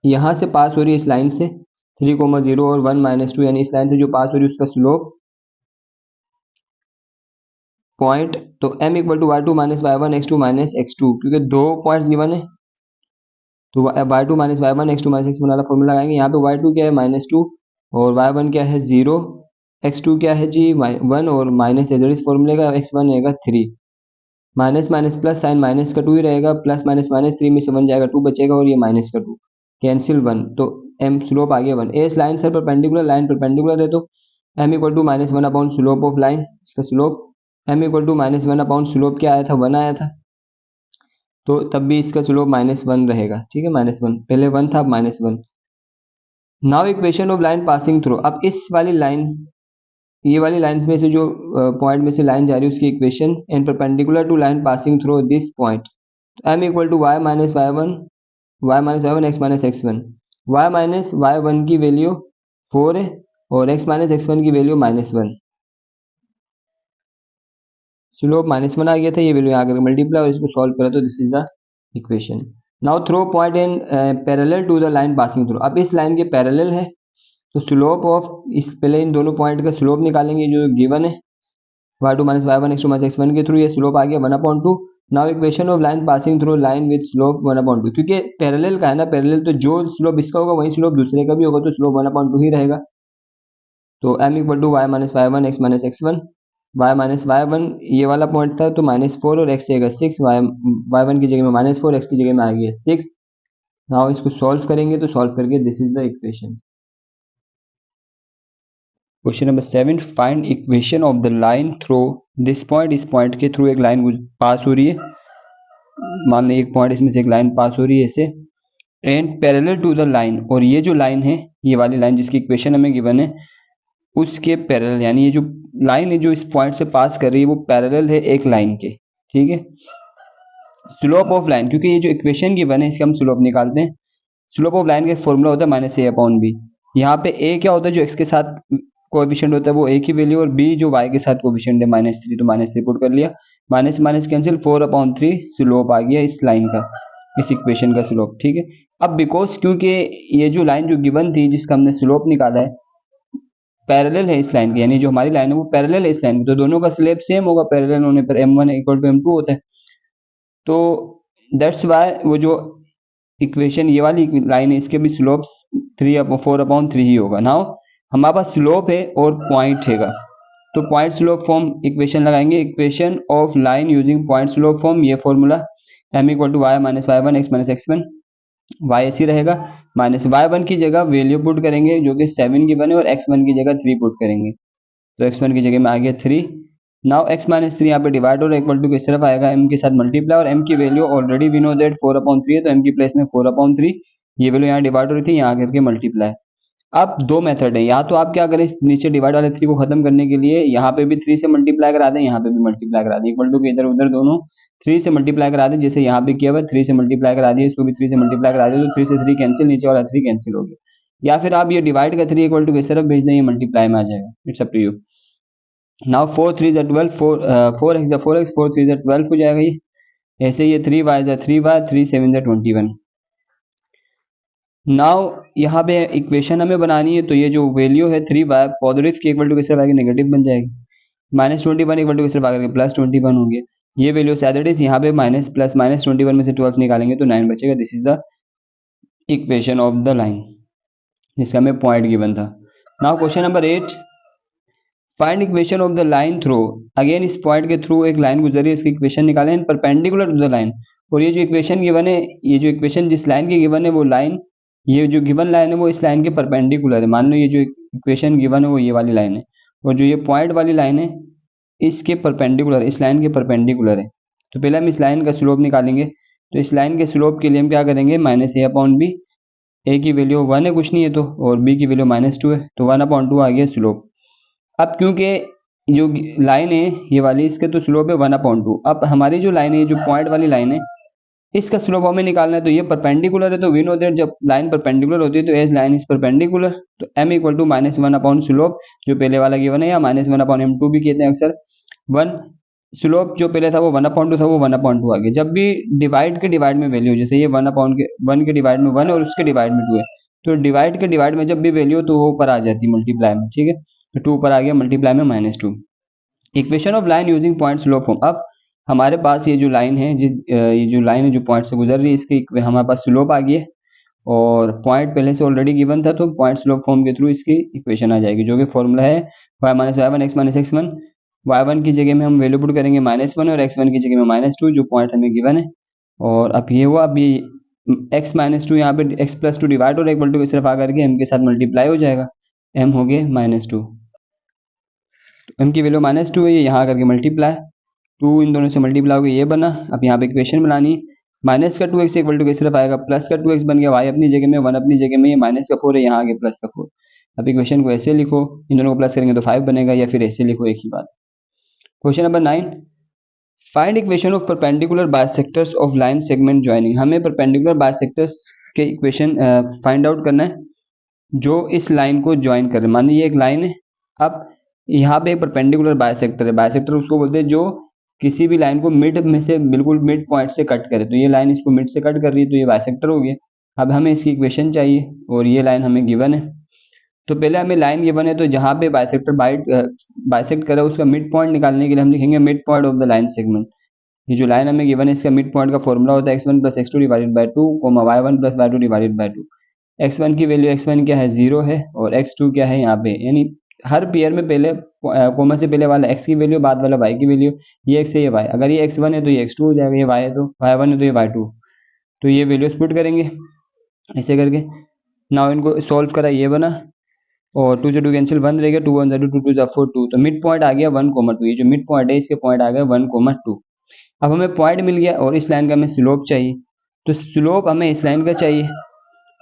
यहाँ से पास हो रही है इस लाइन से 3,0 और 1 -2, यानी इस लाइन से जो पास हो रही है उसका स्लोप पॉइंट, तो m equal to y2 -y1 x2 -x2, क्योंकि दो पॉइंट्स गिवन है तो y2 minus y1 x2 minus x1 वाला फॉर्मूला लगाएंगे। यहाँ पे y2 क्या है -2 और y1 क्या है 0, x2 क्या है जी 1 और माइनस इस फॉर्मूले का x1 रहेगा 3, minus minus plus sign minus का 2 ही रहेगा, प्लस माइनस माइनस 3 में से 1 जाएगा 2 बचेगा और ये माइनस का 2 कैंसिल 1, तो m स्लोप आ गया 1। इस line sir perpendicular, line perpendicular है तो m equal to -1 upon slope of line, इसका slope m equal to -1 upon slope क्या आया था 1 आया था, तो तब भी इसका स्लोप -1 रहेगा। ठीक है, -1 पहले 1 था, अब -1। Now equation of line passing through, अब इस वाली लाइन, ये वाली लाइन में से जो पॉइंट में से लाइन जा रही है उसकी equation and perpendicular to line passing through this point, m equal to y minus y1 x minus x1, y minus y1 की वैल्यू 4 है और x माइनस x1 की वैल्यू -1, स्लोप -1 आ गया था, ये वैल्यू यहाँ करके मल्टीप्लाई और इसको सॉल्व करा तो this is the equation. Now through point in parallel to the line passing through, अब इस लाइन के पैरेलल है तो स्लोप ऑफ, इस पहले इन दोनों पॉइंट का स्लोप निकालेंगे जो गिवन है y2 minus y1 x2 minus x1 के थ्रू, ये स्लोप आ गया 1/2। Now equation of line passing through line with slope 1/2, क्योंकि पैरेलल का है ना, पैरेलल तो जो स्लोप इसका होगा वही स्लोप दूसरे का भी होगा, तो स्लोप 1/2 ही रहेगा। तो m equal to y minus y1 x minus x1, y minus y1 ये वाला पॉइंट था तो -4 और x आएगा 6, y1 की जगह में -4, x की जगह में आ गया 6। नाउ इसको सॉल्व करेंगे तो सॉल्व करके this is the equation. Question number 7, find equation of the line through this point, इस पॉइंट के थ्रू एक लाइन पास हो रही है, मान लो एक पॉइंट इसमें से एक लाइन पास हो रही है ऐसे, and parallel to the line, और ये जो लाइन है, ये वाली लाइन जिसकी इक्वेशन हमें गिवन है उसके पैरेलल, यानी ये जो लाइन है जो इस पॉइंट से पास कर रही है वो पैरेलल है एक लाइन के। ठीक है, स्लोप ऑफ लाइन, क्योंकि ये जो इक्वेशन गिवन है इसका हम स्लोप निकालते हैं। स्लोप ऑफ लाइन का फॉर्मूला होता है -a/b। यहाँ पे a क्या होता है, जो x के साथ कोएफिशिएंट होता है वो a की वैल्यू, और b जो y के साथ कोएफिशिएंट है -3, तो -3 पुट कर लिया, माइनस माइनस कैंसिल, 4/3 स्लोप आ गया इस लाइन का, इस इक्वेशन का स्लोप। ठीक है, अब बिकॉज क्योंकि ये जो लाइन जो गिवन थी जिसका हमने स्लोप निकाला है पैरेलल है इस लाइन की, यानी जो हमारी लाइन है वो पैरेलल है इस लाइन की, तो दोनों का स्लोप सेम होगा, पैरेलल होने पर m1 इक्वल टू m2 होता है। तो दैट्स वाई वो जो इक्वेशन ये वाली लाइन है इसके भी स्लोप 4/3 ही होगा। नाउ हमारे पास स्लोप है और पॉइंट हैगा, तो पॉइंट स्लोप फॉर्म इक्वेशन लगाएंगे, equation of line using point slope form, ये formula m equal to y minus y1 x minus x1, y ऐसी रहेगा, माइनस y1 की जगह वैल्यू पुट करेंगे जो कि 7 की बने और x1 की जगह 3 पुट करेंगे, तो x1 की जगह में आ गया 3। नाउ x माइनस 3 यहाँ पे डिवाइड और इक्वल टू किस तरफ आएगा, m के साथ मल्टीप्लाई, और m की value already we know that 4/3 है, तो m की प्लेस में 4/3, ये वैल्यू यहाँ डिवाइड हो रही थी, यहाँ करके मल्टीप्लाई। अब दो मेथड है, या तो आप क्या करें, इस नीचे डिवाइड वाले 3 को खत्म करने के लिए यहाँ पे भी 3 से मल्टीप्लाई करा दें, यहाँ पे भी मल्टीप्लाई करा दें, इक्वल टू के इधर उधर दोनों 3 से मल्टीप्लाई करा दें, जैसे यहाँ पे किया हुआ 3 से मल्टीप्लाई करा दिया, इसको भी 3 से मल्टीप्लाई करा दिया, तो 3 से 3 कैंसिल, नीचे वाला 3 कैंसिल हो गया। या फिर आप ये डिवाइड का 3 इक्वल टू किस तरफ भेज दें, ये मल्टीप्लाई में आ जाएगा, it's up to you. Now 4 3 12, 4 x 4x, 4 3 12 हो जाएगा ये, ऐसे ये 3 y 3y, 3 7 21। नाउ यहाँ पे इक्वेशन हमें बनानी है, तो ये जो वैल्यू है 3y पॉजिटिव की इक्वल टू किस तरफ आएगी, नेगेटिव बन जाएगी, -21 इक्वल टू किस तरफ आएगा, +21 हो गया, ये वैल्यू एज इट इज, यहाँ पे माइनस प्लस -21 में से 12 निकालेंगे तो 9 बचेगा, this is the equation of the line जिसका हमें पॉइंट गिवन था। Now question number 8, find equation of the line through, again इस पॉइंट के थ्रू एक लाइन गुजरी है, इसकी इक्वेशन निकालें परपेंडिकुलर टू द लाइन, और ये जो इक्वेशन गिवन है, ये जो इक्वेशन जिस लाइन की गिवन है वो लाइन, ये जो गिवन लाइन है वो इस लाइन के परपेंडिकुलर है, मान लो ये जो इक्वेशन गिवन है वो ये वाली लाइन है, और जो ये पॉइंट वाली लाइन है इसके परपेंडिकुलर, इस लाइन के परपेंडिकुलर है। तो पहले हम इस लाइन का स्लोप निकालेंगे, तो इस लाइन के स्लोप के लिए हम क्या करेंगे, -a/b, a की वैल्यू 1 है, कुछ नहीं है तो, और b की वैल्यू -2 है, तो 1/2 आ गया स्लोप। अब क्योंकि जो लाइन है ये वाली, इसके तो स्लोप है 1/2, अब हमारी जो लाइन है जो पॉइंट वाली लाइन है इसका स्लोप हमें निकालना है, तो ये परपेंडिकुलर है, तो वी नो दैट जब लाइन परपेंडिकुलर होती है तो एज लाइन इज परपेंडिकुलर, तो m इक्वल टू -1 स्लोप जो पहले वाला गिवन है, या -1/m2 भी कहते हैं अक्सर, 1 स्लोप जो पहले था वो 1/2 था, वो 1/2 आ गया। जब भी डिवाइड के डिवाइड में वैल्यू, जैसे ये 1 के डिवाइड में 1 और उसके डिवाइड में 2 है, तो डिवाइड के डिवाइड में जब भी वैल्यू तो वो ऊपर आ जाती है मल्टीप्लाई में, ठीक है, तो 2 ऊपर आ गया, मल्टीप्लाई में -2। Equation of line using point slope form, अब हमारे पास ये जो लाइन है ये जो लाइन है जो पॉइंट से गुजर रही है, इसकी हमारे पास स्लोप आ गई है और पॉइंट पहले से ऑलरेडी गिवन था, तो पॉइंट स्लोप फॉर्म के थ्रू इसकी इक्वेशन आ जाएगी, जो कि फॉर्मूला है y minus Y one x minus x one. Y one की जगह में हम वैल्यू पुट करेंगे -1 और x1 की जगह में -2, जो पॉइंट हमें गिवन है। और अब ये हुआ, अब ये x -2 यहाँ पे x + 2 डिवाइड और इक्वल टू की तरफ आकर के m के साथ मल्टीप्लाई हो जाएगा, m हो गए -2, तो m की वैल्यू -2 है, ये यहाँ आकर के मल्टीप्लाई 2 इन दोनों से मल्टीप्लाई हो गया, ये बना। अब यहाँ पे इक्वेशन बनानी, माइनस का 2x इक्वल टू किस तरफ आएगा, प्लस का 2x बन गया, y अपनी जगह में 1 अपनी जगह में, ये माइनस का 4 है, यहाँ आगे प्लस का 4। अब इक्वेशन को ऐसे लिखो, इन दोनों को प्लस करेंगे तो 5 बनेगा, या फिर ऐसे लिखो, एक ही बात। Question number 9, find equation of perpendicular bisectors of line segment joining. हमें परपेंडिकुलर बाइसेक्टर्स के इक्वेशन फाइंड आउट करना है जो इस लाइन को ज्वाइन कर रहे हैं। मानिए ये एक लाइन है, अब यहाँ पे एक परपेंडिकुलर बाइसेक्टर है, बाइसेक्टर उसको बोलते हैं जो किसी भी लाइन को मिड में से बिल्कुल मिड पॉइंट से कट करे, तो ये लाइन इसको मिड से कट कर रही है, तो ये बाइसेक्टर हो गया। अब हमें इसकी इक्वेशन चाहिए और ये लाइन हमें गिवन है, तो पहले हमें लाइन गिवन है, तो जहाँ पे बाइसेक्टर बाइसेक्ट करे उसका मिड पॉइंट निकालने के लिए हम लिखेंगे mid point of the line segment. ये जो लाइन हमें गिवन है इसका मिड पॉइंट का फॉर्मूला होता है x1 + x2 divided by 2, y1 + y2 divided by 2। x1 की वैल्यू x1 क्या है 0 है और x2 क्या है यहाँ पे, यानी हर पेयर में पहले कोमा से पहले वाला x की वैल्यू, बाद वाला y की वैल्यू, ये x है ये y, अगर ये x1 है तो ये x2 हो जाएगा, ये y है तो y1 है तो ये y2, तो ये वैल्यूज पुट करेंगे ऐसे करके। नाउ इनको सॉल्व करा, ये बना और 2 से 2 कैंसिल, 1 रहेगा, 2 1 2 2 2 4 2, तो मिड पॉइंट आ गया 1,2। ये जो मिड पॉइंट है इसके पॉइंट आ गया 1,2। अब हमें पॉइंट मिल गया और इस लाइन का हमें स्लोप चाहिए, तो स्लोप हमें इस लाइन का चाहिए,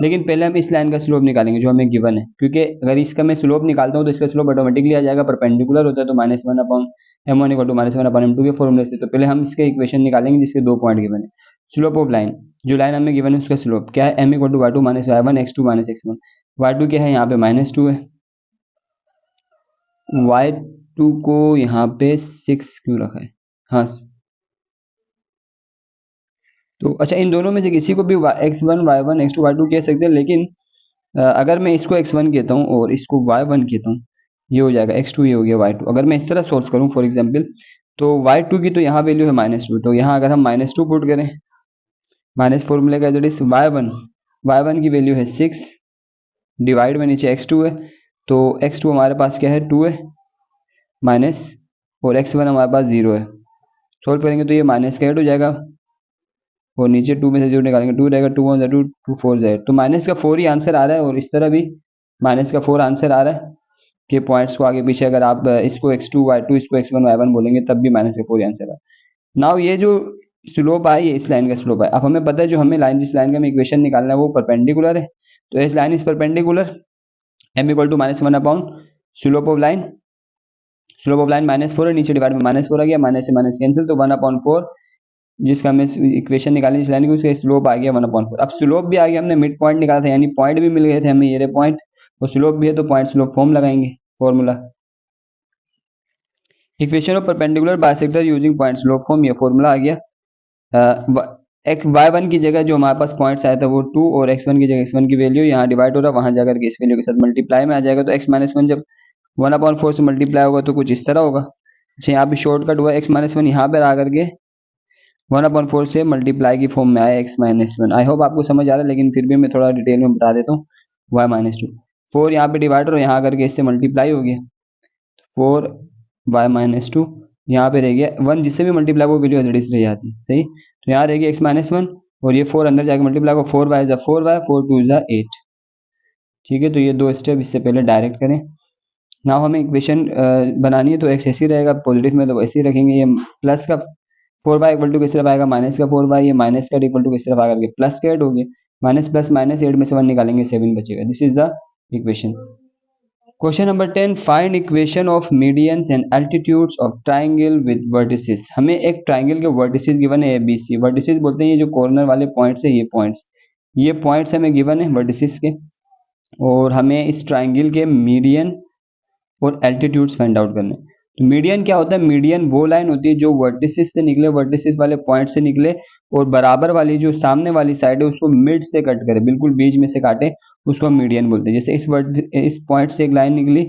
लेकिन पहले हम इस लाइन का स्लोप निकालेंगे जो हमें गिवन है, क्योंकि अगर इसका मैं स्लोप निकालता हूँ तो इसका स्लोप ऑटोमेटिकली आ जाएगा, परपेंडिकुलर होता है तो -1/m1 = -1/m2 के फॉर्मूले से। तो पहले हम इसके इक्वेशन निकालेंगे जिसके 2 पॉइंट गिवन है। स्लोप ऑफ लाइन, जो लाइन हमें गिवन है उसका स्लोप क्या है, m = y2 - y1 x2 - x1। y2 क्या है यहाँ पे -2 है, y2 को यहाँ पे 6 क्यों रखा है, हाँ तो अच्छा, इन दोनों में से किसी को भी x1 y1 x2 y2 कह सकते हैं, लेकिन अगर मैं इसको x1 कहता हूँ और इसको y1 कहता हूँ, ये हो जाएगा x2, ये हो गया y2। अगर मैं इस तरह सोल्व करूँ फॉर एग्जांपल, तो y2 की तो यहाँ वैल्यू है -2, तो यहाँ अगर हम -2 पुट करें, माइनस फॉर्मूले का दैट इज y1 की वैल्यू है 6 डिवाइड में नीचे x2 है, तो x2 हमारे पास क्या है 2 है माइनस, और x1 हमारे पास 0 है। सोल्व करेंगे तो ये माइनस का 8 हो जाएगा और नीचे 2 में से 0 निकालेंगे 2 रहेगा, 2 1 2 2 4 जाएगा, तो माइनस का 4 ही आंसर आ रहा है। और इस तरह भी माइनस का 4 आंसर आ रहा है कि पॉइंट्स को आगे पीछे अगर आप इसको x2 y2 इसको x1 y1 बोलेंगे तब भी माइनस का 4 ही आंसर आ। नाउ ये जो स्लोप आई है इस लाइन का स्लोप है। अब हमें पता है जो हमें लाइन, जिस लाइन का हमें इक्वेशन निकालना है वो परपेंडिकुलर है, तो इस line is perpendicular, m = -1/, slope of line -4 है, नीचे डिवाइड में -4 आ गया, माइनस से माइनस कैंसिल, तो 1/4 जिसका हमें इक्वेशन निकालनी इस लाइन की, उसका स्लोप आ गया 1/4। अब स्लोप भी आ गया, हमने मिड पॉइंट निकाला था, यानी पॉइंट भी मिल गए थे हमें, ये रहे पॉइंट, और स्लोप भी है तो पॉइंट स्लोप फॉर्म लगाएंगे formula. Equation of perpendicular bisector using point slope form, ये फॉर्मूला आ गया। y1 की जगह जो हमारे पास पॉइंट्स आया था वो 2, और x1 की जगह x1 की वैल्यू यहाँ डिवाइड हो रहा है, वहां जाकर के इस वैल्यू के साथ मल्टीप्लाई में आ जाएगा, तो x - 1 जब 1/4 से मल्टीप्लाई होगा तो कुछ इस तरह होगा। अच्छा, यहाँ पे शॉर्टकट हुआ, x - 1 यहाँ पर आकर के 1/4 से मल्टीप्लाई की फॉर्म में आया x - 1। आई होप आपको समझ आ रहा है, लेकिन फिर भी मैं थोड़ा डिटेल में बता देता हूँ। y - 2 4 यहाँ पे डिवाइडर और यहाँ करके इससे मल्टीप्लाई हो गया, 4y - 2 यहाँ पे रह गया 1, जिससे भी मल्टीप्लाई वो वैल्यू एज रह जाती है, सही। तो यहाँ रह गया x - 1 और ये 4 अंदर जाके मल्टीप्लाई हो, 4y = 4y, 4 2 = 8। ठीक है, तो ये 2 स्टेप इससे पहले डायरेक्ट करें। नाउ हमें इक्वेशन बनानी है, तो x ऐसे ही रहेगा, पॉजिटिव में तो ऐसे ही रखेंगे। ये प्लस का 4y = किस तरफ आएगा, माइनस का 4y, ये माइनस का = किस तरफ आकर के प्लस का 8 हो गया, माइनस प्लस माइनस 8 में से 1 निकालेंगे 7 बचेगा। This is the equation. Question number 10, find equation of medians and altitudes of triangle with vertices. हमें एक ट्राइंगल के वर्टिसेस गिवन है ABC। वर्टिसेस बोलते हैं ये जो कॉर्नर वाले पॉइंट्स है, ये पॉइंट्स हमें गिवन है वर्टिसेस के, और हमें इस ट्राइंगल के मीडियंस और एल्टीट्यूड्स फाइंड आउट करने। तो मीडियन क्या होता है, मीडियन वो लाइन होती है जो वर्टिसेस से निकले, वर्टिसेस वाले पॉइंट से निकले, और बराबर वाली जो सामने वाली साइड है उसको मिड से कट करे, बिल्कुल बीच में से काटे, उसको हम मीडियन बोलते हैं। जैसे इस पॉइंट से एक लाइन निकली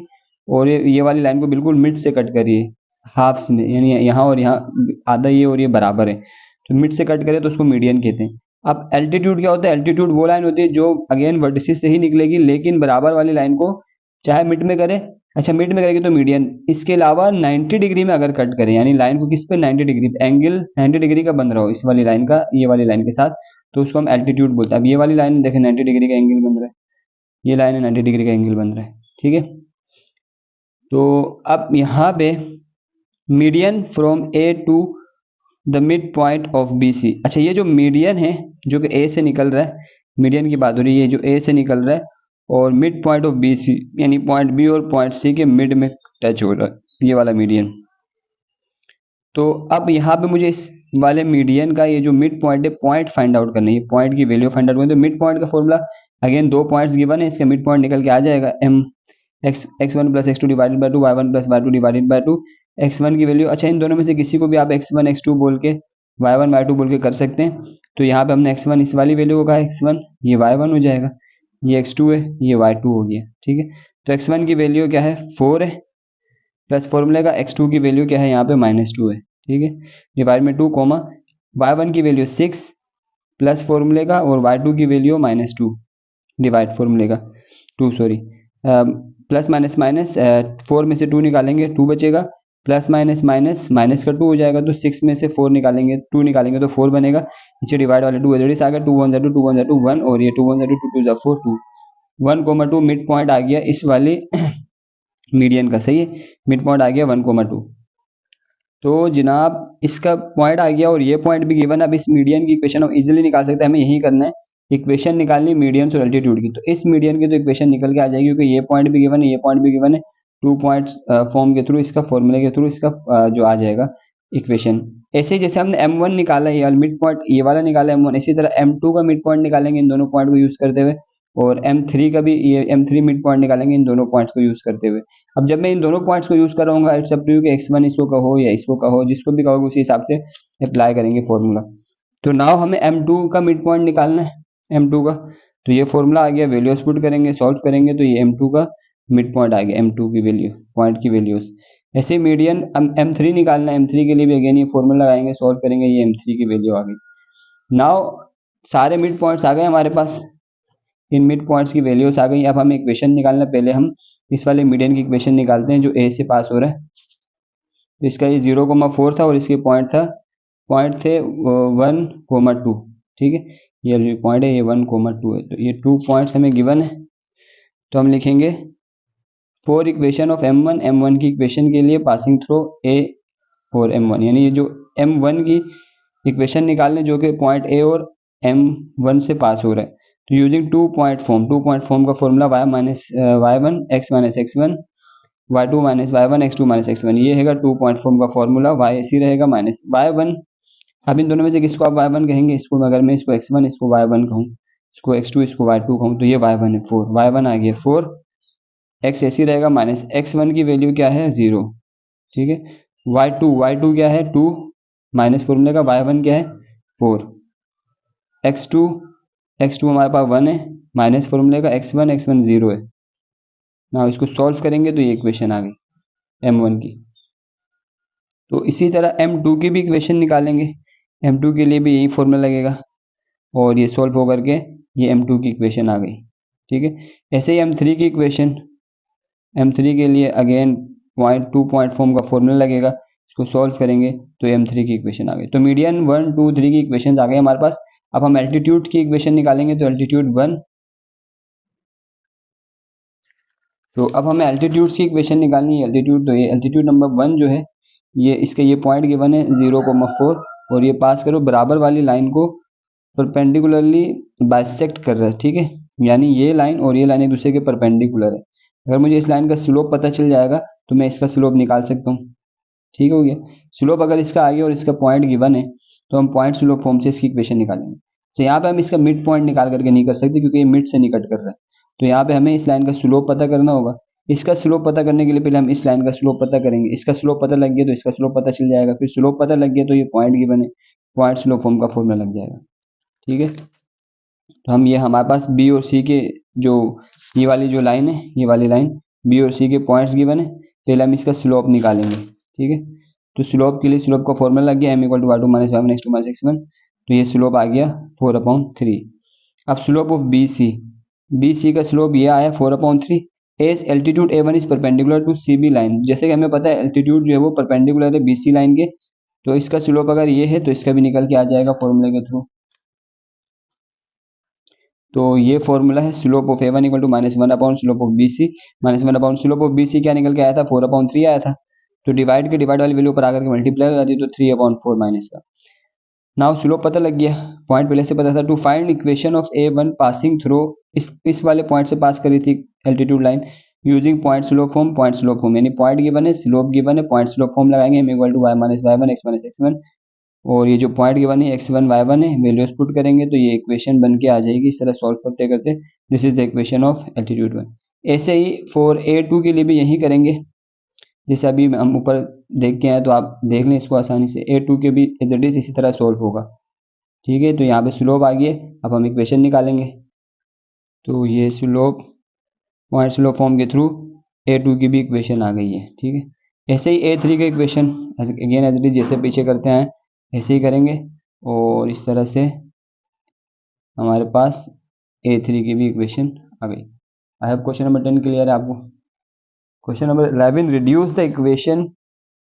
और ये वाली लाइन को बिल्कुल मिड से कट करिए, हाफ्स में, यानी यहाँ और यहाँ आधा ये और ये बराबर है, तो मिड से कट करें तो उसको मीडियन कहते हैं। अब एल्टीट्यूड क्या होता है? एल्टीट्यूड वो लाइन होती है जो अगेन वर्टिसिस से ही निकलेगी, लेकिन बराबर वाली लाइन को चाहे मिड में करे, अच्छा मिड में करेगी तो मीडियन, इसके अलावा 90 डिग्री में अगर कट करें, यानी लाइन को किस पे 90 डिग्री एंगल 90 डिग्री का बन रहा हो इस वाली लाइन का ये वाली लाइन के साथ, तो उसको हम एल्टीट्यूड बोलते हैं। अब ये वाली लाइन देखें 90 डिग्री का एंगल बन रहा है, ये लाइन है 90 डिग्री का एंगल बन रहा है, ठीक है। तो अब यहाँ पे median from A to the mid point of B C, अच्छा ये जो मीडियन है जो कि ए से निकल रहा है, मीडियन की बात हो रही है, ये जो ए से निकल रहा है और mid point of B C, यानी पॉइंट बी और पॉइंट सी के मिड में टच हो रहा है, ये वाला मीडियन। तो अब यहाँ पे मुझे इस वाले मीडियन का ये जो मिड पॉइंट है पॉइंट फाइंड आउट करना है, पॉइंट की वैल्यू फाइंड आउट करनी है। तो मिड पॉइंट का फॉर्मूला अगेन दो पॉइंट्स गिवन है, इसका मिड पॉइंट निकल के आ जाएगा M x1 plus x2 divided by 2, y1 plus y2 divided by 2, x1 की वैल्यू, अच्छा इन दोनों में से किसी को भी आप x1 x2 बोल के y1 y2 बोल के कर सकते हैं। तो यहाँ पे हमने x1 इस वाली वैल्यू को कहा x1, ये y1 हो जाएगा, ये x2 है, ये y2 हो गया, ठीक है। तो x1 की वैल्यू क्या है 4 है, प्लस फॉर्मूले का x2 की वैल्यू क्या है यहाँ पे -2 है, ठीक है, डिवाइड में 2 कोमा y1 की वैल्यू 6 प्लस फॉर्मूले का और y2 की वैल्यू -2 डिवाइड फॉर्मूले का 2 सॉरी प्लस माइनस माइनस 4 में से 2 निकालेंगे 2 बचेगा, प्लस माइनस माइनस माइनस का 2 हो जाएगा, तो 6 में से 4 निकालेंगे 2 निकालेंगे तो 4 बनेगा, नीचे डिवाइड वाले 2 जल्दी से आ गया, 2 1 2 2 1 2 1 और ये 2 1 2 2 2 4 2 1,2 मिड पॉइंट आ गया इस वाले मीडियन का, सही है, मिड पॉइंट आ गया 1,2। तो जनाब इसका पॉइंट आ गया और ये पॉइंट भी गिवन। अब इस मीडियन की इक्वेशन हम इजीली निकाल सकते हैं, हमें यही करना है, इक्वेशन निकालनी मीडियन और एल्टीट्यूड की। तो इस मीडियन की तो इक्वेशन निकल के आ जाएगी क्योंकि ये पॉइंट भी गिवन है, ये पॉइंट भी गिवन है, 2 पॉइंट्स फॉर्म के थ्रू इसका फॉर्मूले के थ्रू इसका जो आ जाएगा इक्वेशन। ऐसे जैसे हमने m1 निकाला है, मिड पॉइंट ये वाला निकाला m1, इसी तरह m2 का मिड पॉइंट निकालेंगे इन दोनों पॉइंट को यूज करते हुए, और m3 का भी ये m3 मिड पॉइंट निकालेंगे इन दोनों पॉइंट्स को यूज करते हुए। अब जब मैं इन दोनों पॉइंट्स को यूज कर रहा हूँ, इट्स अप टू यू कि x1 इसको कहो या इसको कहो, जिसको भी कहोगे उसी हिसाब से अप्लाई करेंगे फॉर्मूला। तो नाउ हमें m2 का मिड पॉइंट निकालना है, m2 का, तो ये फॉर्मूला आ गया, वैल्यूज पुट करेंगे, सॉल्व करेंगे, तो ये m2 का मिड पॉइंट आ गया, m2 की वैल्यू, पॉइंट की वैल्यूज। ऐसे मीडियन m3 निकालना है, m3 के लिए भी अगेन ये फॉर्मूला लगाएंगे, सॉल्व करेंगे, ये m3 की वैल्यू आ गई। नाउ सारे मिड पॉइंट्स आ गए हमारे पास, इन मिड पॉइंट्स की वैल्यूज आ गई। अब हमें इक्वेशन निकालना, पहले हम इस वाले मीडियन की इक्वेशन निकालते हैं जो ए से पास हो रहा है। तो इसका ये 0,4 था और इसके पॉइंट थे 1,2, ठीक है, ये पॉइंट है, ये 1,2 है, तो ये 2 पॉइंट्स हमें गिवन है। तो हम लिखेंगे फॉर इक्वेशन ऑफ m1 की इक्वेशन के लिए पासिंग थ्रू ए और m1, यानी ये जो m1 की इक्वेशन निकालने जो कि पॉइंट ए और m1 से पास हो रहा है। तो यूजिंग 2 पॉइंट फॉर्म का formula y1 x minus x1 y2 minus y1 x2 minus x1, ये है 2 पॉइंट फॉर्म का फॉर्मूला, y ऐसी रहेगा माइनस y1। अब इन दोनों में से किसको आप y1 कहेंगे, इसको अगर मैं इसको x1 इसको y1 कहूँ, इसको x2 इसको y2 कहूँ, तो ये y1 है 4, y1 आ गया 4, x ऐसी रहेगा माइनस x1 की वैल्यू क्या है 0, ठीक है, y2 क्या है 2 माइनस फॉर्मूले का y1 क्या है 4, x2 हमारे पास 1 है माइनस फॉर्मूले का x1 0 है। ना इसको सॉल्व करेंगे तो ये इक्वेशन आ गई m1 की। तो इसी तरह m2 की भी इक्वेशन निकालेंगे, m2 के लिए भी यही फॉर्मूला लगेगा और ये सॉल्व होकर के ये m2 की इक्वेशन आ गई, ठीक है। ऐसे ही m3 की इक्वेशन, m3 के लिए अगेन 2 पॉइंट फॉर्म का फॉर्मूला लगेगा, इसको सॉल्व करेंगे तो m3 की इक्वेशन आ गई। तो मीडियन 1 2 3 की इक्वेशन आ गई हमारे पास। अब हम एल्टीट्यूड की इक्वेशन निकालेंगे, तो एल्टीट्यूड 1, तो अब हमें एल्टीट्यूड की इक्वेशन निकालनी है, एल्टीट्यूड, तो ये एल्टीट्यूड नंबर 1 जो है ये इसके ये पॉइंट गिवन है 0,4 और ये पास करो बराबर वाली लाइन को परपेंडिकुलरली बाइसेक्ट कर रहा है, ठीक है, यानी ये लाइन और ये लाइन एक दूसरे के परपेंडिकुलर है। अगर मुझे इस लाइन का स्लोप पता चल जाएगा तो मैं इसका स्लोप निकाल सकता हूँ, ठीक हो गया। स्लोप अगर इसका आ गया और इसका पॉइंट गिवन है तो हम पॉइंट स्लोप फॉर्म से इसकी इक्वेशन निकालेंगे। तो यहाँ पे हम इसका मिड पॉइंट निकाल करके नहीं कर सकते क्योंकि ये मिड से नहीं कट कर रहा है, तो यहाँ पे हमें इस लाइन का स्लोप पता करना होगा। इसका स्लोप पता करने के लिए पहले हम इस लाइन का स्लोप पता करेंगे, इसका स्लोप पता लग गया तो इसका स्लोप पता चल जाएगा, फिर स्लोप पता लग गया तो ये पॉइंट गिवन है, पॉइंट स्लोप फॉर्म का फॉर्मूला लग जाएगा, ठीक है। तो हम ये हमारे पास बी और सी के जो ये वाली जो लाइन है, ये वाली लाइन बी और सी के पॉइंट्स गिवन है, पहले हम इसका स्लोप निकालेंगे, ठीक है। तो स्लोप के लिए स्लोप का फॉर्मूला लग गया m equal to y2 minus y1 x2 minus x1, तो ये स्लोप आ गया 4/3। अब स्लोप ऑफ BC का स्लोप ये आया 4/3 as altitude A1 is perpendicular to CB line. जैसे कि हमें पता है एल्टीट्यूड जो है वो परपेंडिकुलर है BC लाइन के, तो इसका स्लोप अगर ये है तो इसका भी निकल के आ जाएगा फॉर्मूले के थ्रू। तो ये फॉर्मूला है slope of A1 equal to -1 slope of BC, -1 slope of BC क्या निकल के आया था 4/3 आया था। तो डिवाइड के डिवाइड वाली वैल्यू पर आकर के मल्टीप्लाई हो जाती है, तो 3/4 माइनस का। नाउ स्लोप पता लग गया, पॉइंट पहले से पता था। To find equation of A1 passing through, इस वाले पॉइंट से पास करी थी altitude line, using point slope form यानी पॉइंट गिवन है, स्लोप गिवन है, पॉइंट स्लोप फॉर्म लगाएंगे m equal to y minus y1 x minus x1, और ये जो पॉइंट गिवन है x1 y1 है, वैल्यूज पुट करेंगे तो ये इक्वेशन बन के आ जाएगी। इस तरह सॉल्व करते करते this is the equation of altitude 1। ऐसे ही फॉर A2 के लिए भी यही करेंगे, जैसे अभी हम ऊपर देख के आए तो आप देख लें इसको आसानी से। A2 के भी एज इट इज इसी तरह सॉल्व होगा, ठीक है। तो यहाँ पे स्लोप आ गया, अब हम इक्वेशन निकालेंगे। तो ये स्लोप पॉइंट स्लोप फॉर्म के थ्रू A2 की भी इक्वेशन आ गई है, ठीक है। ऐसे ही A3 का equation again as it is जैसे पीछे करते हैं ऐसे ही करेंगे, और इस तरह से हमारे पास A3 की भी इक्वेशन आ गई। I have question number 10 clear है आपको। Question number 11, reduce the equation.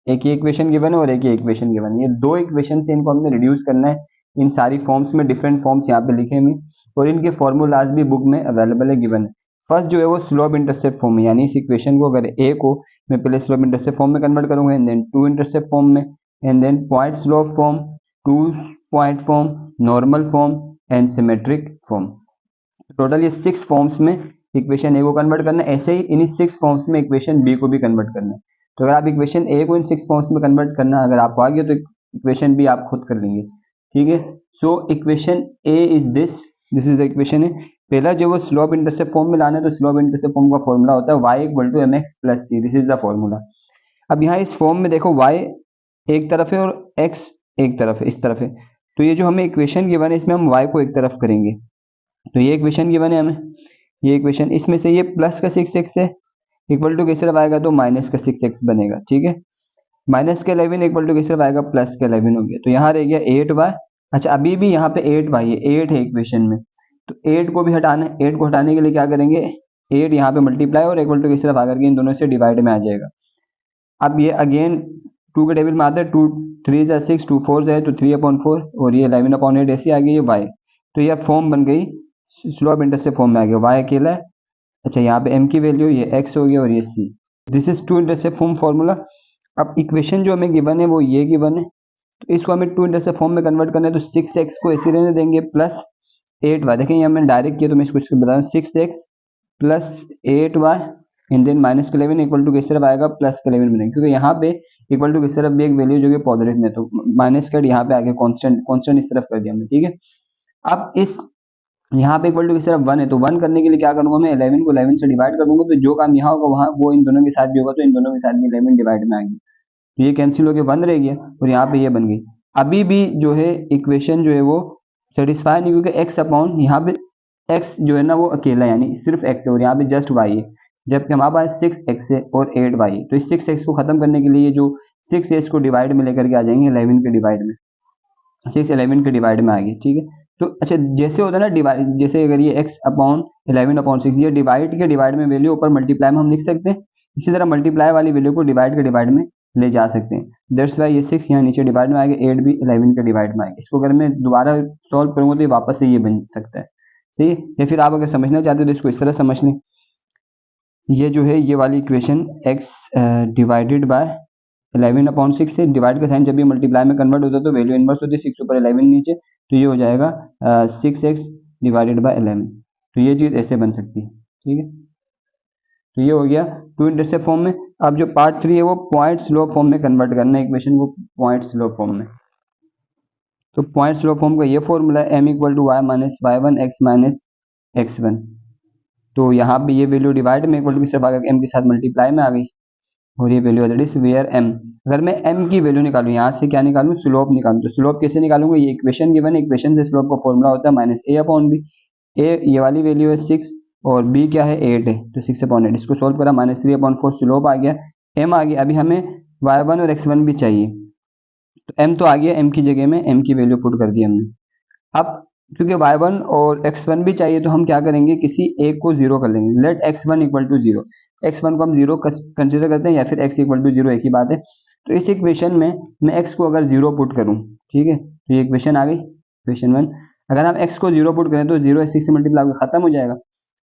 एक ही इक्वेशन गिवन है और एक ही इक्वेशन गिवन है, ये दो इक्वेशन से इनको हमने रिड्यूस करना है। इन सारी फॉर्म्स में डिफरेंट फॉर्म्स यहाँ पे लिखे हुए और इनके फॉर्मूलाज भी बुक में अवेलेबल है, गिवन है। फर्स्ट जो है वो स्लोप इंटरसेप्ट फॉर्म है, यानी इस इक्वेशन को अगर ए को मैं पहले स्लोप इंटरसेप्ट फॉर्म में कन्वर्ट करूंगा, and then two intercept form में, and then point slope form, two point form, normal form and symmetric form. Total ये 6 फॉर्म्स में इक्वेशन ए को कन्वर्ट करना है। ऐसे ही इन 6 फॉर्म्स में इक्वेशन बी को भी कन्वर्ट करना है। तो अगर आप इक्वेशन ए को इन 6 फॉर्म्स में कन्वर्ट करना अगर आपको आ गया तो इक्वेशन बी आप खुद कर लेंगे, ठीक है। So equation A is this is the equation है। पहला जो वो स्लोप इंटरसेप्ट फॉर्म में लाना है, तो स्लोप इंटरसेप्ट फॉर्म का फॉर्मूला होता है y equal to mx plus c, this is the formula. अब यहाँ इस फॉर्म में देखो y एक तरफ है और x एक तरफ है, इस तरफ है। तो ये जो हमें इक्वेशन गिवन है इसमें हम y को एक तरफ करेंगे, तो ये इक्वेशन गिवन है हमें, ये इक्वेशन, इसमें से ये प्लस का 6x है इक्वल टू किस तरफ आएगा तो माइनस का 6x बनेगा, ठीक है। माइनस का 11 इक्वल टू किस तरफ आएगा प्लस का 11 हो गया, तो यहाँ रह गया 8y। अच्छा अभी भी यहाँ पे 8y है, 8 है इक्वेशन में, तो 8 को भी हटाना है। 8 को हटाने के लिए क्या करेंगे, 8 यहाँ पे मल्टीप्लाई और इक्वल टू किस तरफ आकर के इन दोनों से डिवाइड में आ जाएगा। अब ये अगेन 2 के टेबल में आता है, 2 3 6 2 4 है तो 3/4 और ये 11/8 ऐसी आ गई है y। तो यह फॉर्म बन गई स्लोप इंटरसेप्ट फॉर्म में आ गया, y अकेला है। अच्छा यहाँ पे m की वैल्यू ये x हो गया और ये c, this is two intercept form formula. अब इक्वेशन जो हमें गिवन है वो ये गिवन है, तो इसको हमें टू इंटरसेप्ट फॉर्म में कन्वर्ट करना है। तो 6x को ऐसे रहने देंगे प्लस 8y, देखें यहाँ मैंने डायरेक्ट किया तो मैं इसको बता दूँ, 6x plus 8y and then minus का 11 इक्वल टू किस तरफ आएगा प्लस का 11 बनेगा, क्योंकि यहाँ पे इक्वल टू किस तरफ भी एक वैल्यू जो कि पॉजिटिव में, तो माइनस का यहाँ पे आगे कॉन्स्टेंट इस तरफ कर दिया हमने, ठीक है। अब इस यहाँ पे इक्वल टू की तरफ 1 है, तो 1 करने के लिए क्या करूंगा मैं 11 को 11 से डिवाइड कर दूंगा, तो जो काम यहाँ होगा वहाँ वो इन दोनों के साथ भी होगा, तो इन दोनों के साथ भी 11 डिवाइड में आ गया, तो ये कैंसिल हो गया 1 रह गया और यहाँ पे ये बन गई। अभी भी जो है इक्वेशन जो है वो सेटिस्फाई नहीं, क्योंकि x अपॉन यहाँ पे x जो है ना वो अकेला यानी सिर्फ x है और यहाँ पे जस्ट y है, जबकि हमारे पास 6x है और 8y है। तो इस 6x को खत्म करने के लिए जो 6 है इसको डिवाइड में लेकर के आ जाएंगे 11 के डिवाइड में, 6 11 के डिवाइड में आ गई, ठीक है। तो अच्छा जैसे होता है ना डिवाइड, जैसे अगर ये x अपॉन 11/6 ये डिवाइड के डिवाइड में वैल्यू ऊपर मल्टीप्लाई में हम लिख सकते हैं, इसी तरह मल्टीप्लाई वाली वैल्यू को डिवाइड के डिवाइड में ले जा सकते हैं। दैट्स वाई ये 6 यहाँ नीचे डिवाइड में आएगा, 8 भी 11 के डिवाइड में आएगा। इसको अगर मैं दोबारा सॉल्व करूंगा तो ये वापस से ये बन सकता है, सही है। या फिर आप अगर समझना चाहते हो तो इसको इस तरह समझ लें, ये जो है ये वाली इक्वेशन x डिवाइडेड बाय 11/6 से, डिवाइड का साइन जब भी मल्टीप्लाई में कन्वर्ट होता है तो वैल्यू इनवर्स होती है, 6 ऊपर 11 नीचे, तो ये हो जाएगा 6x डिवाइडेड बाय 11। तो ये चीज़ ऐसे बन सकती है, ठीक है। तो ये हो गया टू इंटरसेप्ट फॉर्म में। अब जो पार्ट 3 है वो पॉइंट स्लोप फॉर्म में कन्वर्ट करना है इक्वेशन को, पॉइंट स्लोप फॉर्म में। तो पॉइंट स्लोप फॉर्म का ये फॉर्मूला है m equal to y minus y1 x minus x1। तो यहाँ पे ये वैल्यू डिवाइड में इक्वल टू किस तरफ आ गया, m के साथ मल्टीप्लाई में आ गई और ये value that is where m। अगर मैं m की वैल्यू निकालूं, यहाँ से क्या निकालूं, स्लोप निकालूं, तो स्लोप कैसे निकालूंगा, ये इक्वेशन गिवन है, इक्वेशन से स्लोप का फॉर्मूला होता है -a/b। a ये वाली वैल्यू है 6 और b क्या है 8 है, तो 6/8, इसको सोल्व करा -3/4 स्लोप आ गया, m आ गया। अभी हमें y1 और x1 भी चाहिए। तो m तो आ गया, m की जगह में m की वैल्यू पुट कर दी हमने। अब क्योंकि y1 और x1 भी चाहिए तो हम क्या करेंगे, किसी एक को जीरो कर लेंगे। Late x1 equal to zero, x1 को हम जीरो कंसिडर करते हैं या फिर x इक्वल टू जीरो, एक ही बात है। तो इस इक्वेशन में मैं x को अगर जीरो पुट करूं, ठीक है, तो ये इक्वेशन आ गई, इक्वेशन 1। अगर हम x को जीरो पुट करें तो जीरो 6 से मल्टीप्लाई होकर खत्म हो जाएगा,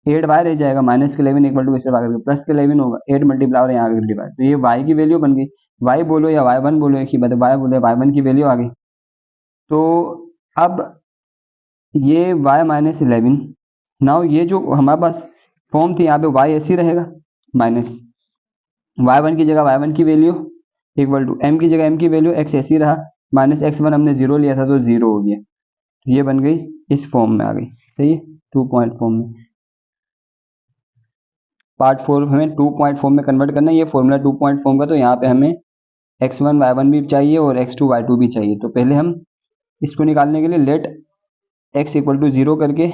8y रह जाएगा, माइनस के 11 इक्वल टू कैसे भाग प्लस के 11 होगा, 8 मल्टीप्लाई और यहाँ आगे डिवाइड, तो ये y की वैल्यू बन गई। y बोलो या y1 बोलो, एक ही बात है, y बोलो y1 की वैल्यू आ गई। तो अब ये y माइनस 11, नाउ ये जो हमारे पास फॉर्म थी यहाँ पे y ऐसी रहेगा, माइनस y1 की जगह y1 की वैल्यू इक्वल टू m की जगह m की वैल्यू, x ऐसी रहा, माइनस x1 हमने जीरो लिया था तो जीरो हो गया। तो ये बन गई, इस फॉर्म में आ गई, सही है, 2 पॉइंट फॉर्म में। पार्ट 4 हमें 2 पॉइंट फॉर्म में कन्वर्ट करना है। ये फॉर्मूला 2 पॉइंट फॉर्म का, तो यहाँ पे हमें x1 y1 भी चाहिए और x2 y2 भी चाहिए। तो पहले हम इसको निकालने के लिए let x equal to zero करके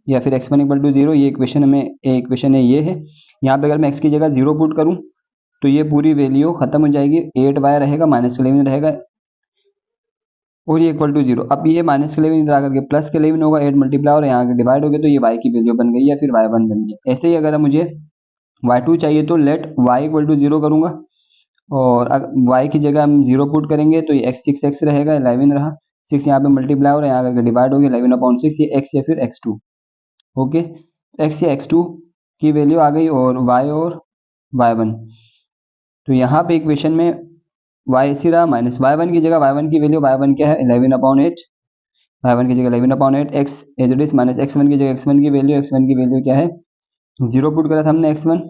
या फिर x1 इक्वल टू जीरो, ये इक्वेशन हमें इक्वेशन है, ये है। यहाँ पे अगर मैं x की जगह जीरो पुट करूँ तो ये पूरी वैल्यू खत्म हो जाएगी, 8y रहेगा, माइनस 11 रहेगा और ये इक्वल टू जीरो। अब ये माइनस के 11 इधर आकर के प्लस के 11 होगा, 8 मल्टीप्लाई और यहाँ डिवाइड हो गया, तो ये y की वैल्यू बन गई या फिर y1 बन गया। ऐसे ही अगर मुझे y2 चाहिए तो let y equal to zero करूँगा और y की जगह हम जीरो पुट करेंगे तो ये x रहेगा, 11 रहा, 6 यहाँ पे मल्टीप्लाई और यहाँ करके डिवाइड हो गया, 11/6, ये x या फिर x2। ओके, x या x2 की वैल्यू आ गई और y और y1। तो यहाँ पे इक्वेशन में y ऐसी रहा, माइनस y1 की जगह y1 की वैल्यू, y1 क्या है 11/8, y1 की जगह 11/8, x as it is, minus x1 की जगह x1 की वैल्यू, x1 की वैल्यू क्या है, जीरो पुट करा था हमने, x1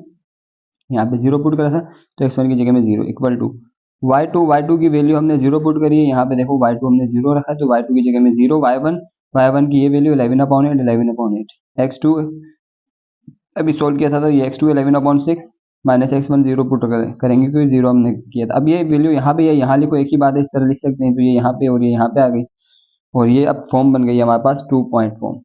यहाँ पे जीरो पुट करा था तो x1 की जगह में जीरो इक्वल टू y2 की वैल्यू हमने जीरो पुट करी है, यहाँ पे देखो y2 हमने जीरो रखा है तो y2 की जगह में जीरो, y1 की ये वैल्यू 11/8, x2 अभी सोल्व किया था तो ये x2 11/6 minus x1 zero put करेंगे क्योंकि जीरो हमने किया था। अब ये वैल्यू यहाँ पे है, यहाँ लिखो, एक ही बात है, इस तरह लिख सकते हैं, तो ये यहाँ पे और ये यहाँ पे आ गई और ये अब फॉर्म बन गई हमारे पास 2 पॉइंट फॉर्म।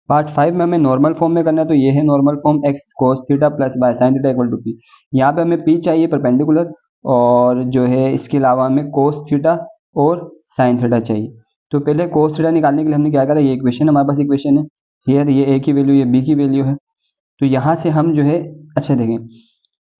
पार्ट 5 में हमें नॉर्मल फॉर्म में करना है, तो ये है normal form, x cos theta plus y sin theta equal to p। यहाँ पे हमें p चाहिए परपेंडिकुलर और जो है इसके अलावा हमें cos थीटा और sin थीटा चाहिए। तो पहले cos थीटा निकालने के लिए हमने क्या करा, ये इक्वेशन हमारे पास इक्वेशन है, हियर ये a की वैल्यू, ये b की वैल्यू है। तो यहाँ से हम जो है, अच्छा देखें,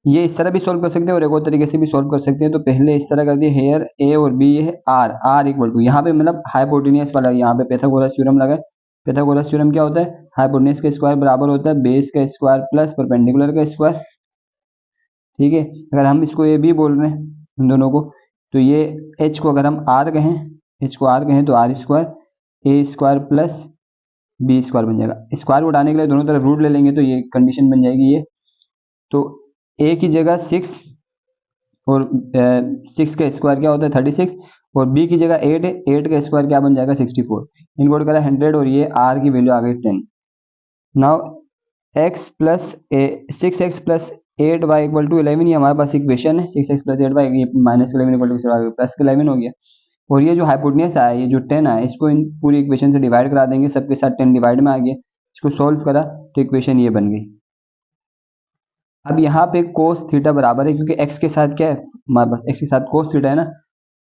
ये इस तरह भी सॉल्व कर सकते हैं और एक और तरीके से भी सॉल्व कर सकते हैं। तो पहले इस तरह कर दिए, हेयर a और b, ये है r इक्वल टू, यहाँ पे मतलब हाइपोटेनियस वाला, यहाँ पे पाइथागोरस थ्योरम लगा है। पाइथागोरस थ्योरम क्या होता है, हाइपोटेनस का स्क्वायर बराबर होता है बेस का स्क्वायर प्लस परपेंडिकुलर का स्क्वायर, ठीक है। अगर हम इसको ए बी बोल रहे हैं इन दोनों को, तो ये h को अगर हम r कहें तो r स्क्वायर ए स्क्वायर प्लस बी स्क्वायर बन जाएगा। स्क्वायर उठाने के लिए दोनों तरफ रूट ले लेंगे तो ये कंडीशन बन जाएगी ये। तो a की जगह 6 और 6 का स्क्वायर क्या होता है 36 और b की जगह 8 है, 8 का स्क्वायर क्या बन जाएगा 64, इनको करा 100 और ये r की वैल्यू आ गई 10। Now x plus 6x plus 8y equal to 11, ये हमारे पास इक्वेशन है, 6x प्लस 8y, ये माइनस 11 इक्वल टू प्लस 11 हो गया। और ये जो हाइपोटेनस आया, ये जो 10 आया, इसको इन पूरी इक्वेशन से डिवाइड करा देंगे, सबके साथ 10 डिवाइड में आ गया, इसको सॉल्व करा तो इक्वेशन ये बन गई। अब यहाँ पे कोस थीटा बराबर है, क्योंकि x के साथ क्या है हमारे पास, x के साथ कोस थीटा है ना,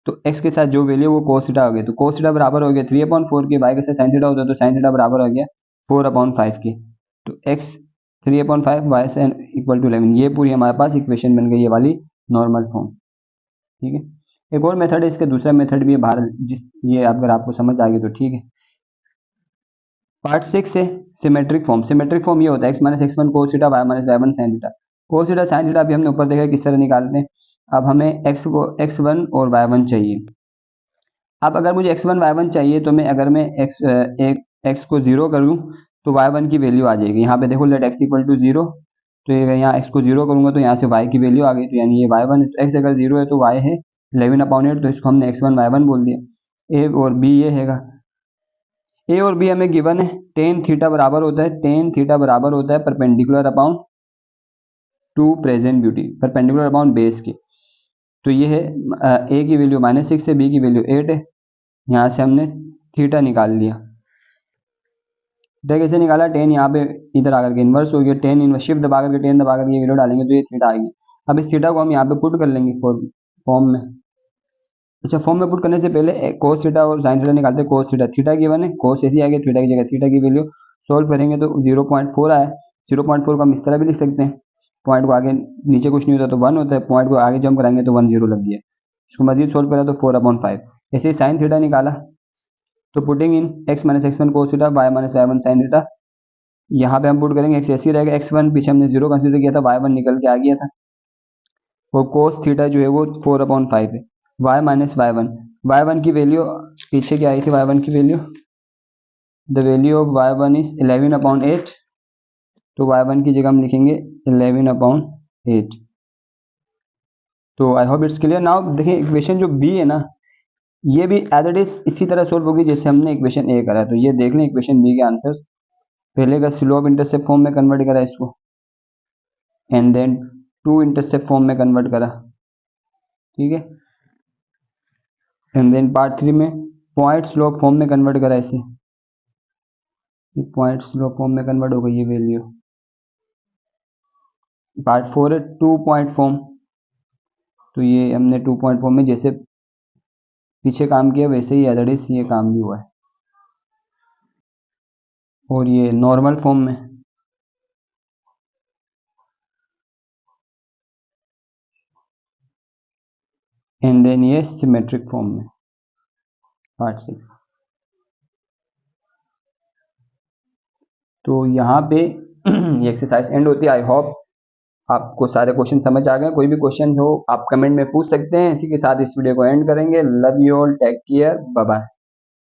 तो x के साथ जो वैल्यू वो कोस थीटा हो गया, तो कोस थीटा बराबर हो गया 3/4 के, y के साथ साइन थीटा होता है तो साइन थीटा बराबर हो गया 4/5 के। तो x 3/5 y से इक्वल टू 11, ये पूरी हमारे पास इक्वेशन बन गई, ये वाली नॉर्मल फॉर्म, ठीक है। एक और मेथड है, इसका दूसरा मेथड भी है बाहर, ये अगर आपको समझ आ गया तो ठीक है। पार्ट 6 है सिमेट्रिक फॉर्म। सिमेट्रिक फॉर्म ये होता है x minus x1 cos theta y minus y1 sine theta. Cos theta sine theta भी हमने ऊपर देखा किस तरह निकालते हैं। अब हमें x1 और y1 चाहिए। अब अगर मुझे x1 y1 चाहिए तो अगर मैं x को जीरो करूँ तो y1 की वैल्यू आ जाएगी। यहाँ पे देखो let x equal to zero, तो ये यहाँ x को जीरो करूँगा तो यहाँ से y की वैल्यू आ गई, तो यानी ये y1 है, तो x अगर जीरो है तो y है 11/8, तो इसको हमने x1 y1 बोल दिया। a और b ये हैगा, a और b हमें गिवन है, टेन थीटा बराबर होता है perpendicular upon two present beauty, perpendicular upon base के। तो ये है a की वैल्यू -6 है, b की वैल्यू 8 है, यहाँ से हमने थीटा निकाल लिया। थीटा कैसे निकाला, टेन यहाँ पे इधर आकर के इन्वर्स हो गया, टेन इन्वर्स शिफ्ट दबा करके टेन दबा करके ये वैल्यू डालेंगे तो ये थीटा आएगी। अब इस थीटा को हम यहाँ पे पुट कर लेंगे फॉर्म में। अच्छा, फॉर्म में पुट करने से पहले कोस थीटा और साइन थीटा निकालते हैं। कोस थीटा गिवन है, कोस ऐसी आ गई, थीटा की जगह थीटा की वैल्यू सोल्व करेंगे तो 0.4 आया। 0.4 को हम इस तरह भी लिख सकते हैं, पॉइंट को आगे नीचे कुछ नहीं होता तो 1 होता है, पॉइंट को आगे जंप कराएंगे तो 1 0 लग गया। इसको मजीद सोल्व करा तो 4/5। ऐसे ही साइन थीटा निकाला तो putting in x minus x1 cos theta, y minus y1 sine theta, यहाँ पे हम पुट करेंगे x ऐसे ही रहेगा, x1 पीछे हमने 0 कंसीडर किया था, y1 निकल के आ गया था, और कोस थीटा जो है वो 4/5 है। y माइनस y1 की वैल्यू पीछे क्या आई थी, y1 की value, the value of y1 is 11/8, तो y1 की जगह हम लिखेंगे 11/8। तो I hope it's clear. Now देखिए इक्वेशन जो बी है ना, ये भी एज इट इज इसी तरह सोल्व होगी जैसे हमने इक्वेशन ए करा। तो ये देख लें इक्वेशन बी के आंसर्स। पहले का स्लोप इंटरसेप्ट फॉर्म में कन्वर्ट करा इसको, and then two intercept form में कन्वर्ट करा, ठीक है। एंड देन पार्ट 3 में पॉइंट स्लोप फॉर्म में कन्वर्ट करा इसे, पॉइंट स्लोप फॉर्म में कन्वर्ट हो गई ये वैल्यू। पार्ट 4 है 2 पॉइंट फॉर्म, तो ये हमने 2 पॉइंट फॉर्म में जैसे पीछे काम किया वैसे ही एज इट इज ये काम भी हुआ है। और ये नॉर्मल फॉर्म में, एंड देन ये सिमेट्रिक फॉर्म में पार्ट 6। तो यहाँ पे ये एक्सरसाइज एंड होती है। आई होप आपको सारे क्वेश्चन समझ आ गए। कोई भी क्वेश्चन हो आप कमेंट में पूछ सकते हैं। इसी के साथ इस वीडियो को एंड करेंगे। Love you all, take care, bye bye.